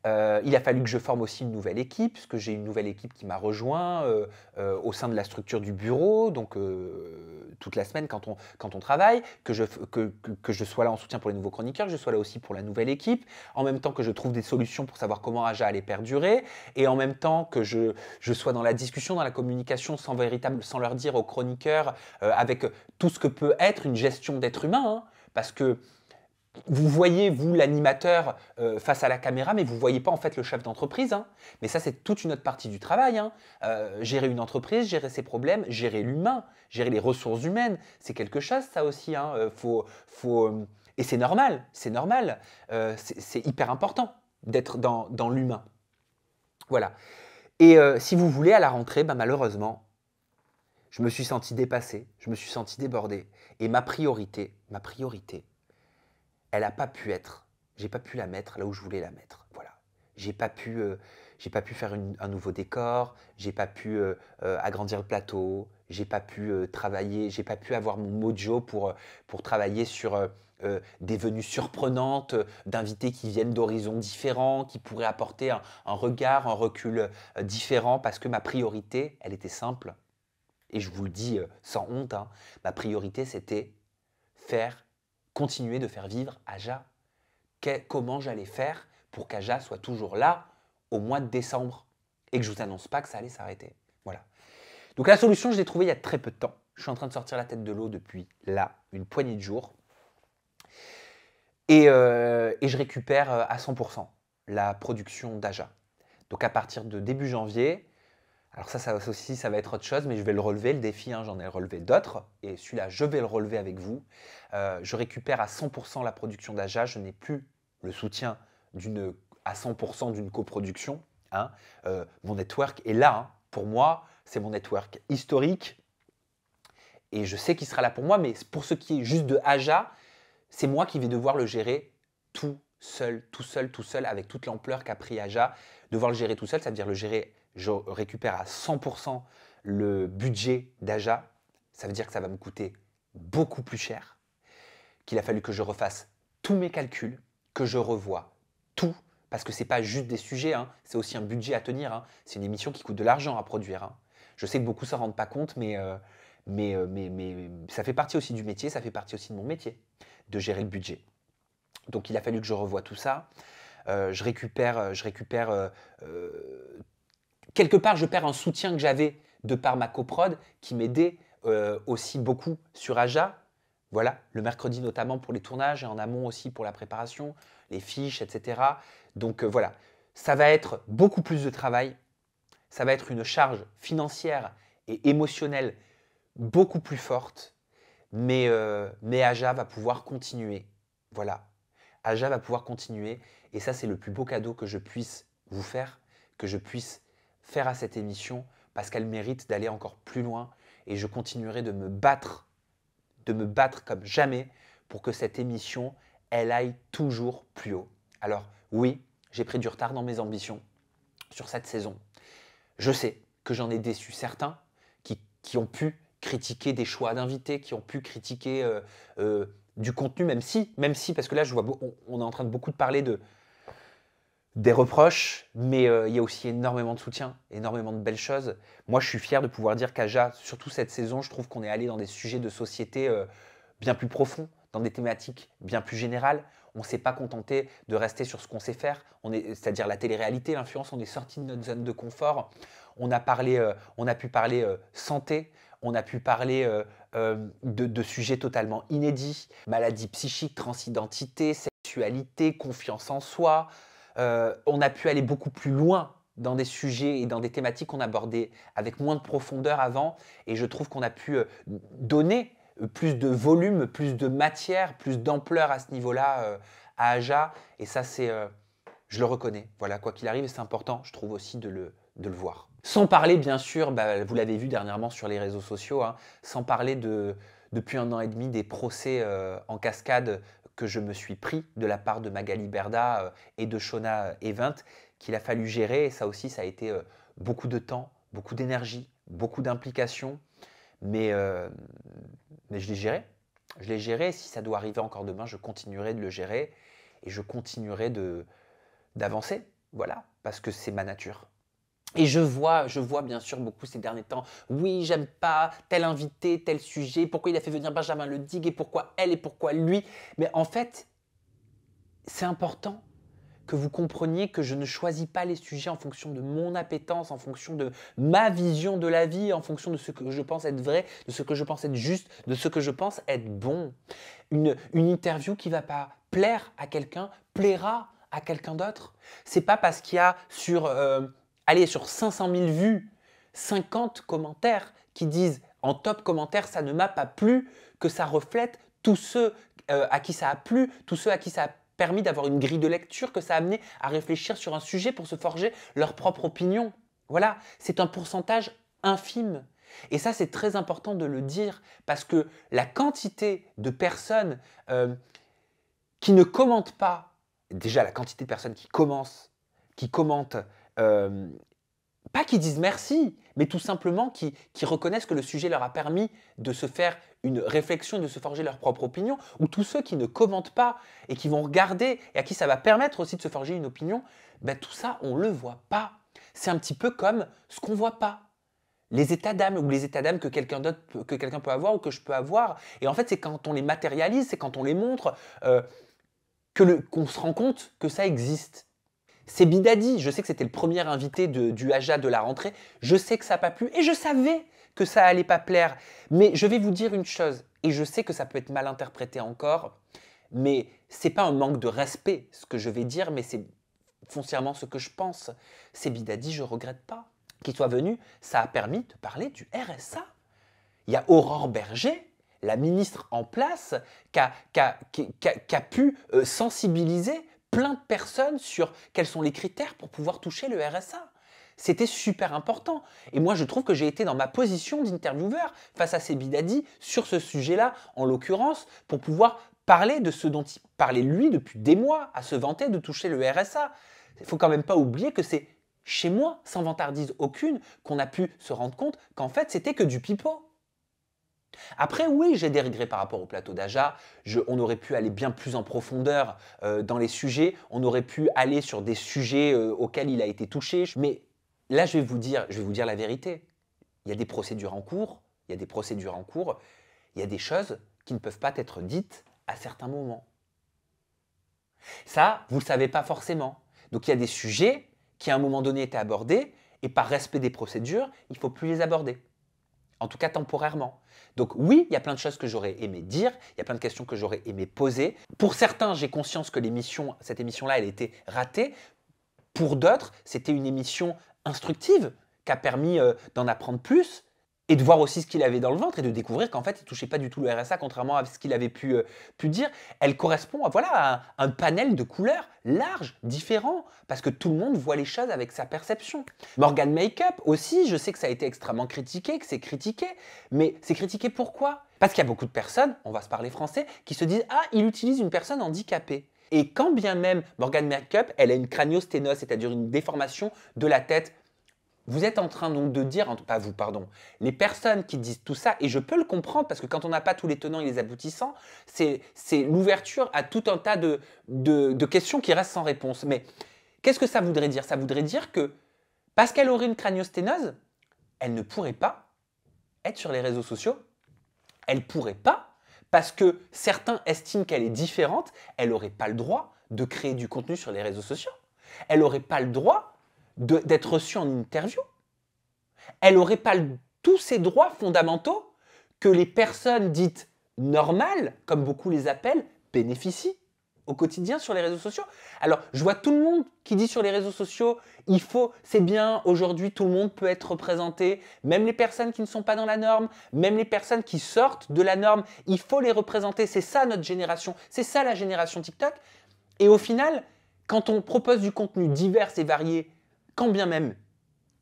Speaker 1: Il a fallu que je forme aussi une nouvelle équipe, puisque j'ai une nouvelle équipe qui m'a rejoint au sein de la structure du bureau, donc toute la semaine quand on travaille, que je sois là en soutien pour les nouveaux chroniqueurs, que je sois là aussi pour la nouvelle équipe, en même temps que je trouve des solutions pour savoir comment Aja allait perdurer, et en même temps que je sois dans la discussion, dans la communication, sans leur dire aux chroniqueurs, avec tout ce que peut être une gestion d'être humain, hein, parce que vous voyez, vous, l'animateur face à la caméra, mais vous ne voyez pas en fait le chef d'entreprise. Hein. Mais ça, c'est toute une autre partie du travail. Hein. Gérer une entreprise, gérer ses problèmes, gérer l'humain, gérer les ressources humaines, c'est quelque chose, ça aussi. Hein. Et c'est normal, c'est normal. C'est hyper important d'être dans l'humain. Voilà. Et si vous voulez, à la rentrée, malheureusement, je me suis senti dépassé, je me suis senti débordé. Et ma priorité, elle n'a pas pu être, j'ai pas pu la mettre là où je voulais la mettre. Voilà. J'ai pas pu faire un nouveau décor, j'ai pas pu agrandir le plateau, j'ai pas pu travailler, j'ai pas pu avoir mon mojo pour travailler sur des venues surprenantes, d'invités qui viennent d'horizons différents, qui pourraient apporter un regard, un recul différent, parce que ma priorité, elle était simple. Et je vous le dis sans honte, hein, ma priorité, c'était continuer de faire vivre Aja. Comment j'allais faire pour qu'Aja soit toujours là au mois de décembre et que je ne vous annonce pas que ça allait s'arrêter. Voilà. Donc la solution, je l'ai trouvée il y a très peu de temps. Je suis en train de sortir la tête de l'eau depuis là, une poignée de jours. Et je récupère à 100% la production d'Aja. Donc à partir de début janvier, alors ça aussi, ça va être autre chose, mais je vais le relever, le défi, hein, j'en ai relevé d'autres, et celui-là, je vais le relever avec vous. Je récupère à 100% la production d'Aja, je n'ai plus le soutien à 100% d'une coproduction. Hein. Mon network est là, hein. Pour moi, c'est mon network historique, et je sais qu'il sera là pour moi, mais pour ce qui est juste de Aja, c'est moi qui vais devoir le gérer tout seul, avec toute l'ampleur qu'a pris Aja. Devoir le gérer tout seul, ça veut dire le gérer. Je récupère à 100% le budget d'Aja. Ça veut dire que ça va me coûter beaucoup plus cher, qu'il a fallu que je refasse tous mes calculs, que je revoie tout, parce que ce n'est pas juste des sujets, hein, c'est aussi un budget à tenir. Hein. C'est une émission qui coûte de l'argent à produire. Hein. Je sais que beaucoup ne s'en rendent pas compte, mais ça fait partie aussi du métier, ça fait partie aussi de mon métier, de gérer le budget. Donc il a fallu que je revoie tout ça. Je récupère quelque part, je perds un soutien que j'avais de par ma coprod qui m'aidait aussi beaucoup sur Aja. Voilà, le mercredi notamment pour les tournages et en amont aussi pour la préparation, les fiches, etc. Donc voilà, ça va être beaucoup plus de travail. Ça va être une charge financière et émotionnelle beaucoup plus forte. Mais Aja va pouvoir continuer. Voilà, Aja va pouvoir continuer. Et ça, c'est le plus beau cadeau que je puisse vous faire, que je puisse faire à cette émission, parce qu'elle mérite d'aller encore plus loin. Et je continuerai de me battre comme jamais pour que cette émission, elle aille toujours plus haut. Alors oui, j'ai pris du retard dans mes ambitions sur cette saison. Je sais que j'en ai déçu certains qui ont pu critiquer des choix d'invités, qui ont pu critiquer du contenu, même si, parce que là, je vois, on est en train de beaucoup de parler des reproches, mais il y a aussi énormément de soutien, énormément de belles choses. Moi, je suis fier de pouvoir dire qu'Aja, surtout cette saison, je trouve qu'on est allé dans des sujets de société bien plus profonds, dans des thématiques bien plus générales. On ne s'est pas contenté de rester sur ce qu'on sait faire, c'est-à-dire la télé-réalité, l'influence. On est sorti de notre zone de confort. On a pu parler santé, on a pu parler de sujets totalement inédits, maladies psychiques, transidentité, sexualité, confiance en soi. On a pu aller beaucoup plus loin dans des sujets et dans des thématiques qu'on abordait avec moins de profondeur avant. Et je trouve qu'on a pu donner plus de volume, plus de matière, plus d'ampleur à ce niveau-là à Aja. Et ça, je le reconnais. Voilà, quoi qu'il arrive, et c'est important, je trouve aussi de le voir. Sans parler, bien sûr, vous l'avez vu dernièrement sur les réseaux sociaux, hein, sans parler depuis 1 an et demi des procès en cascade que je me suis pris de la part de Magali Berda et de Shona Event, qu'il a fallu gérer. Et ça aussi, ça a été beaucoup de temps, beaucoup d'énergie, beaucoup d'implications. Mais je l'ai géré. Je l'ai géré. Si ça doit arriver encore demain, je continuerai de le gérer. Et je continuerai d'avancer. Voilà, parce que c'est ma nature. Et je vois bien sûr beaucoup ces derniers temps, oui, j'aime pas tel invité, tel sujet, pourquoi il a fait venir Benjamin Ledig et pourquoi elle et pourquoi lui. Mais en fait, c'est important que vous compreniez que je ne choisis pas les sujets en fonction de mon appétence, en fonction de ma vision de la vie, en fonction de ce que je pense être vrai, de ce que je pense être juste, de ce que je pense être bon. Une interview qui ne va pas plaire à quelqu'un, plaira à quelqu'un d'autre. C'est pas parce qu'il y a sur 500 000 vues, 50 commentaires qui disent en top commentaire ça ne m'a pas plu, que ça reflète tous ceux à qui ça a plu, tous ceux à qui ça a permis d'avoir une grille de lecture, que ça a amené à réfléchir sur un sujet pour se forger leur propre opinion. Voilà, c'est un pourcentage infime. Et ça, c'est très important de le dire parce que la quantité de personnes qui ne commentent pas, déjà la quantité de personnes qui commentent, pas qui disent merci, mais tout simplement qui reconnaissent que le sujet leur a permis de se faire une réflexion, de se forger leur propre opinion, ou tous ceux qui ne commentent pas et qui vont regarder et à qui ça va permettre aussi de se forger une opinion, ben tout ça, on ne le voit pas. C'est un petit peu comme ce qu'on ne voit pas. Les états d'âme ou les états d'âme que quelqu'un peut avoir ou que je peux avoir. Et en fait, c'est quand on les matérialise, c'est quand on les montre qu'on se rend compte que ça existe. C'est Bidadi, je sais que c'était le premier invité du Aja de la rentrée, je sais que ça n'a pas plu et je savais que ça allait pas plaire. Mais je vais vous dire une chose, et je sais que ça peut être mal interprété encore, mais c'est pas un manque de respect ce que je vais dire, mais c'est foncièrement ce que je pense. C'est Bidadi, je regrette pas qu'il soit venu, ça a permis de parler du RSA. Il y a Aurore Berger, la ministre en place, qui a pu sensibiliser plein de personnes sur quels sont les critères pour pouvoir toucher le RSA. C'était super important. Et moi, je trouve que j'ai été dans ma position d'intervieweur face à ces Bidadi sur ce sujet-là, en l'occurrence, pour pouvoir parler de ce dont il parlait lui depuis des mois, à se vanter de toucher le RSA. Il ne faut quand même pas oublier que c'est chez moi, sans vantardise aucune, qu'on a pu se rendre compte qu'en fait, c'était que du pipeau. Après, oui, j'ai des regrets par rapport au plateau d'Aja. On aurait pu aller bien plus en profondeur dans les sujets. On aurait pu aller sur des sujets auxquels il a été touché. Mais là, je vais vous dire la vérité. Il y a des procédures en cours. Il y a des choses qui ne peuvent pas être dites à certains moments. Ça, vous ne le savez pas forcément. Donc, il y a des sujets qui, à un moment donné, étaient abordés et par respect des procédures, il ne faut plus les aborder. En tout cas temporairement. Donc oui, il y a plein de choses que j'aurais aimé dire, il y a plein de questions que j'aurais aimé poser. Pour certains, j'ai conscience que cette émission-là, elle était ratée. Pour d'autres, c'était une émission instructive qui a permis d'en apprendre plus et de voir aussi ce qu'il avait dans le ventre et de découvrir qu'en fait, il ne touchait pas du tout le RSA, contrairement à ce qu'il avait pu dire. Elle correspond à un panel de couleurs large, différent, parce que tout le monde voit les choses avec sa perception. Morgan Makeup aussi, je sais que ça a été extrêmement critiqué, que c'est critiqué, mais c'est critiqué pourquoi? Parce qu'il y a beaucoup de personnes, on va se parler français, qui se disent « Ah, il utilise une personne handicapée ». Et quand bien même Morgan Makeup, elle a une craniosténose, c'est-à-dire une déformation de la tête, vous êtes en train donc de dire, pas vous, pardon, les personnes qui disent tout ça, et je peux le comprendre parce que quand on n'a pas tous les tenants et les aboutissants, c'est l'ouverture à tout un tas de questions qui restent sans réponse. Mais qu'est-ce que ça voudrait dire? Ça voudrait dire que parce qu'elle aurait une craniosténose, elle ne pourrait pas être sur les réseaux sociaux. Elle ne pourrait pas, parce que certains estiment qu'elle est différente, elle n'aurait pas le droit de créer du contenu sur les réseaux sociaux. Elle n'aurait pas le droit d'être reçue en interview. Elle n'aurait pas tous ces droits fondamentaux que les personnes dites normales, comme beaucoup les appellent, bénéficient au quotidien sur les réseaux sociaux. Alors, je vois tout le monde qui dit sur les réseaux sociaux, c'est bien, aujourd'hui, tout le monde peut être représenté, même les personnes qui ne sont pas dans la norme, même les personnes qui sortent de la norme, il faut les représenter, c'est ça notre génération, c'est ça la génération TikTok. Et au final, quand on propose du contenu divers et varié, quand bien même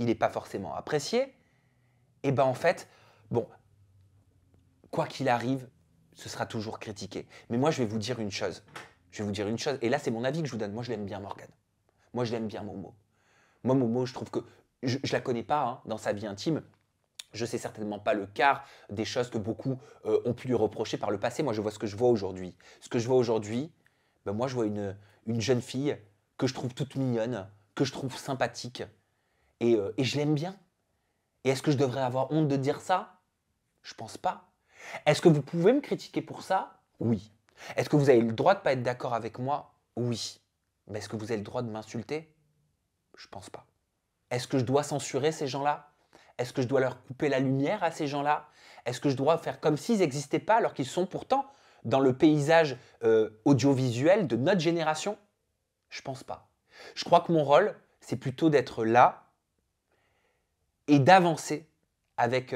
Speaker 1: il n'est pas forcément apprécié, et ben en fait, bon, quoi qu'il arrive, ce sera toujours critiqué. Mais moi, je vais vous dire une chose. Et là, c'est mon avis que je vous donne. Moi, je l'aime bien, Morgane. Moi, je l'aime bien, Momo. Moi, Momo, je trouve que... Je ne la connais pas hein, dans sa vie intime. Je ne sais certainement pas le quart des choses que beaucoup ont pu lui reprocher par le passé. Moi, je vois ce que je vois aujourd'hui. Ce que je vois aujourd'hui, ben moi, je vois une jeune fille que je trouve toute mignonne, que je trouve sympathique. Et je l'aime bien. Et est-ce que je devrais avoir honte de dire ça? Je pense pas. Est-ce que vous pouvez me critiquer pour ça? Oui. Est-ce que vous avez le droit de ne pas être d'accord avec moi? Oui. Mais est-ce que vous avez le droit de m'insulter? Je pense pas. Est-ce que je dois censurer ces gens-là? Est-ce que je dois leur couper la lumière à ces gens-là? Est-ce que je dois faire comme s'ils n'existaient pas alors qu'ils sont pourtant dans le paysage audiovisuel de notre génération? Je pense pas. Je crois que mon rôle, c'est plutôt d'être là et d'avancer avec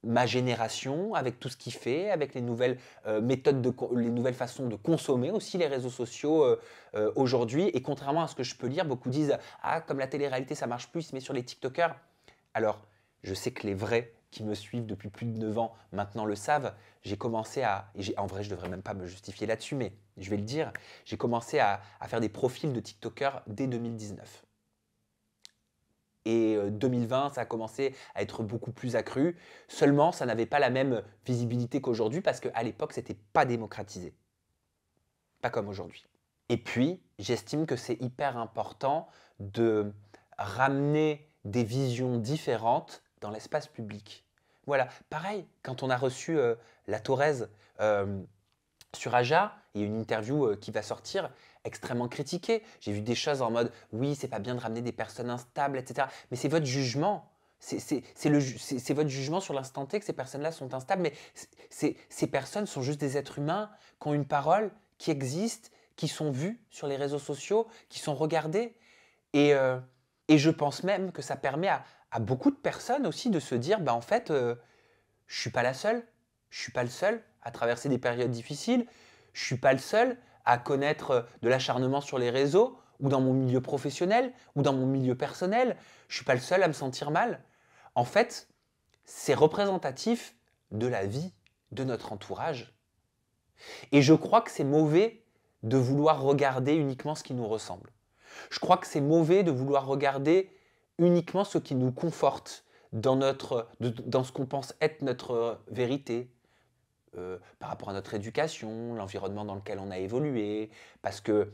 Speaker 1: ma génération, avec tout ce qu'il fait, avec les nouvelles méthodes, les nouvelles façons de consommer aussi les réseaux sociaux aujourd'hui. Et contrairement à ce que je peux lire, beaucoup disent « Ah, comme la télé-réalité, ça marche plus, il se met sur les TikTokers ». Alors, je sais que les vrais qui me suivent depuis plus de 9 ans maintenant le savent, j'ai commencé à, en vrai je ne devrais même pas me justifier là-dessus, mais je vais le dire, j'ai commencé à faire des profils de TikTokers dès 2019. Et 2020, ça a commencé à être beaucoup plus accru. Seulement, ça n'avait pas la même visibilité qu'aujourd'hui parce qu'à l'époque, ce n'était pas démocratisé. Pas comme aujourd'hui. Et puis, j'estime que c'est hyper important de ramener des visions différentes dans l'espace public. Voilà, pareil, quand on a reçu la Thorez sur Aja, il y a une interview qui va sortir extrêmement critiquée. J'ai vu des choses en mode « oui, c'est pas bien de ramener des personnes instables, etc. » Mais c'est votre jugement. C'est votre jugement sur l'instant T que ces personnes-là sont instables. Mais ces personnes sont juste des êtres humains qui ont une parole, qui existent, qui sont vus sur les réseaux sociaux, qui sont regardés. Et je pense même que ça permet à beaucoup de personnes aussi de se dire bah, en fait, je ne suis pas la seule, je ne suis pas le seul à traverser des périodes difficiles, je ne suis pas le seul à connaître de l'acharnement sur les réseaux ou dans mon milieu professionnel ou dans mon milieu personnel, je ne suis pas le seul à me sentir mal. En fait, c'est représentatif de la vie de notre entourage. Et je crois que c'est mauvais de vouloir regarder uniquement ce qui nous ressemble. Je crois que c'est mauvais de vouloir regarder uniquement ce qui nous conforte dans ce qu'on pense être notre vérité, par rapport à notre éducation, l'environnement dans lequel on a évolué, parce que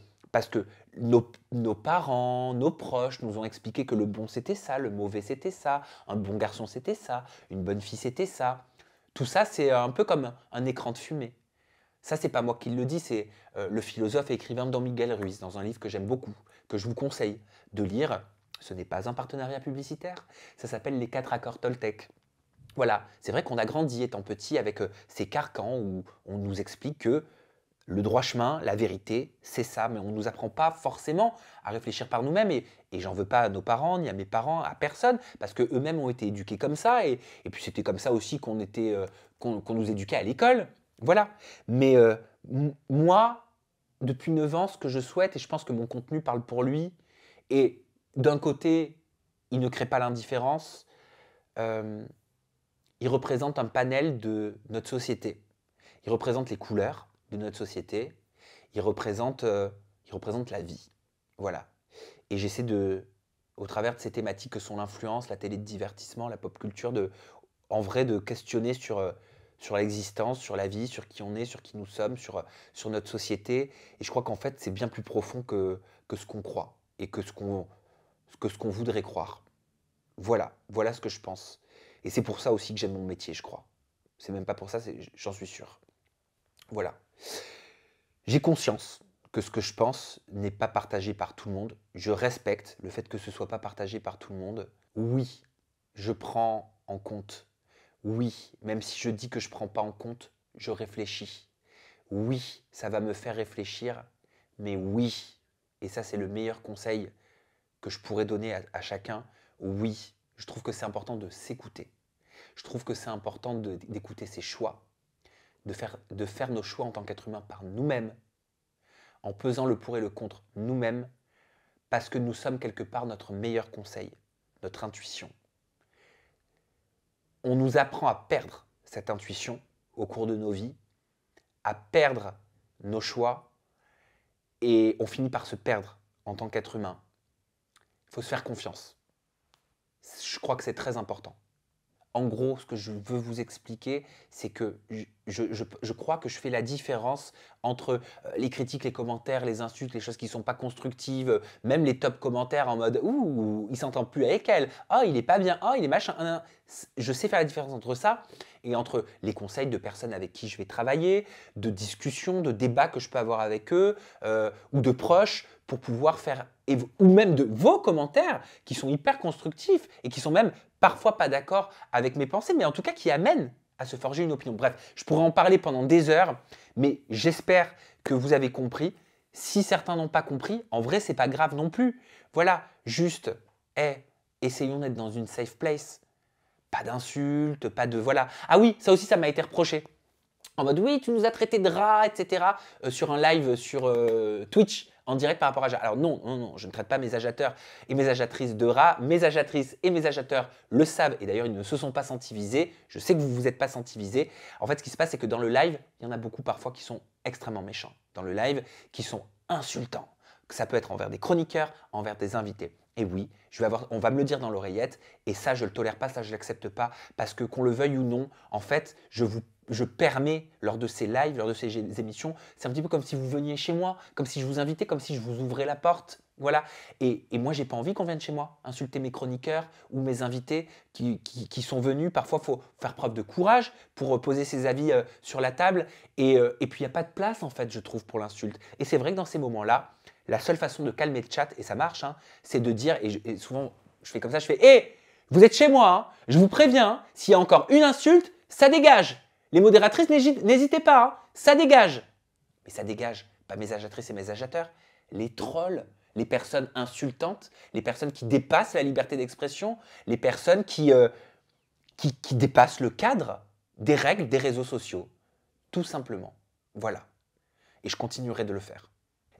Speaker 1: nos parents, nos proches nous ont expliqué que le bon c'était ça, le mauvais c'était ça, un bon garçon c'était ça, une bonne fille c'était ça. Tout ça c'est un peu comme un écran de fumée. Ça, c'est pas moi qui le dis, c'est le philosophe et écrivain Don Miguel Ruiz, dans un livre que j'aime beaucoup, que je vous conseille de lire. Ce n'est pas un partenariat publicitaire, ça s'appelle Les 4 accords Toltec. Voilà, c'est vrai qu'on a grandi étant petit avec ces carcans où on nous explique que le droit chemin, la vérité, c'est ça, mais on ne nous apprend pas forcément à réfléchir par nous-mêmes. Et j'en veux pas à nos parents, ni à mes parents, à personne, parce qu'eux-mêmes ont été éduqués comme ça, et puis c'était comme ça aussi qu'on nous éduquait à l'école. Voilà. Mais moi, depuis 9 ans, ce que je souhaite, et je pense que mon contenu parle pour lui, et d'un côté, il ne crée pas l'indifférence, il représente un panel de notre société. Il représente les couleurs de notre société. Il représente la vie. Voilà. Et j'essaie au travers de ces thématiques que sont l'influence, la télé de divertissement, la pop culture, en vrai de questionner sur l'existence, sur la vie, sur qui on est, sur qui nous sommes, sur notre société. Et je crois qu'en fait, c'est bien plus profond que ce qu'on croit et que ce qu'on voudrait croire. Voilà ce que je pense. Et c'est pour ça aussi que j'aime mon métier, je crois. C'est même pas pour ça, j'en suis sûr. Voilà. J'ai conscience que ce que je pense n'est pas partagé par tout le monde. Je respecte le fait que ce ne soit pas partagé par tout le monde. Oui, je prends en compte. Oui, même si je dis que je ne prends pas en compte, je réfléchis. Oui, ça va me faire réfléchir, mais oui, et ça c'est le meilleur conseil que je pourrais donner à chacun, oui, je trouve que c'est important de s'écouter. Je trouve que c'est important d'écouter ses choix, de faire nos choix en tant qu'être humain par nous-mêmes, en pesant le pour et le contre nous-mêmes, parce que nous sommes quelque part notre meilleur conseil, notre intuition. On nous apprend à perdre cette intuition au cours de nos vies, à perdre nos choix, et on finit par se perdre en tant qu'être humain. Il faut se faire confiance. Je crois que c'est très important. En gros, ce que je veux vous expliquer, c'est que je crois que je fais la différence entre les critiques, les commentaires, les insultes, les choses qui ne sont pas constructives, même les top commentaires en mode « Ouh, il ne s'entend plus avec elle. Oh, il n'est pas bien. Oh, il est machin. » Je sais faire la différence entre ça et entre les conseils de personnes avec qui je vais travailler, de discussions, de débats que je peux avoir avec eux ou de proches pour pouvoir faire, ou même de vos commentaires qui sont hyper constructifs et qui sont même parfois pas d'accord avec mes pensées, mais en tout cas qui amènent à se forger une opinion. Bref, je pourrais en parler pendant des heures, mais j'espère que vous avez compris. Si certains n'ont pas compris, en vrai, c'est pas grave non plus. Voilà, juste, essayons d'être dans une safe place. Pas d'insultes, pas de... Voilà. Ah oui, ça aussi, ça m'a été reproché. En mode, oui, tu nous as traité de rats, etc. Sur un live sur Twitch, en direct par rapport à... Alors non, non, non, je ne traite pas mes agitateurs et mes agitatrices de rats. Mes agitatrices et mes agitateurs le savent et d'ailleurs, ils ne se sont pas sentis visés. Je sais que vous ne vous êtes pas sentis visés. En fait, ce qui se passe, c'est que dans le live, il y en a beaucoup parfois qui sont extrêmement méchants. Dans le live, qui sont insultants. Ça peut être envers des chroniqueurs, envers des invités. Et oui, on va me le dire dans l'oreillette et ça, je ne le tolère pas, ça, je ne l'accepte pas parce que qu'on le veuille ou non, en fait, je permets lors de ces lives, lors de ces émissions, c'est un petit peu comme si vous veniez chez moi, comme si je vous invitais, comme si je vous ouvrais la porte. Voilà. Et moi, j'ai pas envie qu'on vienne chez moi insulter mes chroniqueurs ou mes invités qui sont venus. Parfois, il faut faire preuve de courage pour poser ses avis sur la table. Et puis, il n'y a pas de place, en fait, je trouve, pour l'insulte. Et c'est vrai que dans ces moments-là, la seule façon de calmer le chat, et ça marche, hein, c'est de dire, et souvent, je fais comme ça, je fais « Hé, vous êtes chez moi, hein, je vous préviens, s'il y a encore une insulte, ça dégage. Les modératrices, n'hésitez pas, hein, ça dégage. » Mais ça dégage, pas mes agitatrices et mes agitateurs, les trolls, les personnes insultantes, les personnes qui dépassent la liberté d'expression, les personnes qui dépassent le cadre des règles des réseaux sociaux. Tout simplement. Voilà. Et je continuerai de le faire.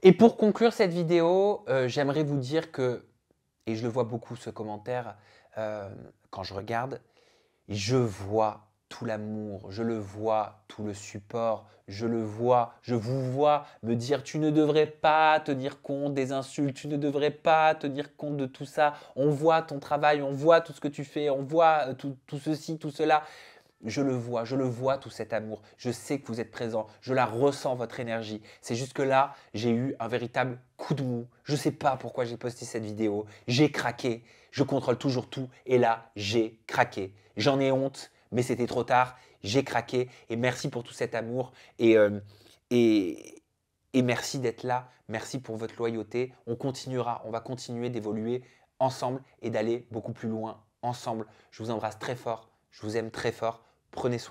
Speaker 1: Et pour conclure cette vidéo, j'aimerais vous dire que, et je le vois beaucoup ce commentaire quand je regarde, je vois tout l'amour, je le vois, tout le support, je le vois, je vous vois me dire tu ne devrais pas tenir compte des insultes, tu ne devrais pas tenir compte de tout ça, on voit ton travail, on voit tout ce que tu fais, on voit tout ceci, tout cela. Je le vois tout cet amour, je sais que vous êtes présent, je la ressens votre énergie. C'est juste que là, j'ai eu un véritable coup de mou. Je ne sais pas pourquoi j'ai posté cette vidéo, j'ai craqué, je contrôle toujours tout et là, j'ai craqué. J'en ai honte, mais c'était trop tard, j'ai craqué et merci pour tout cet amour et merci d'être là, merci pour votre loyauté. On continuera, on va continuer d'évoluer ensemble et d'aller beaucoup plus loin ensemble. Je vous embrasse très fort, je vous aime très fort. Prenez soin.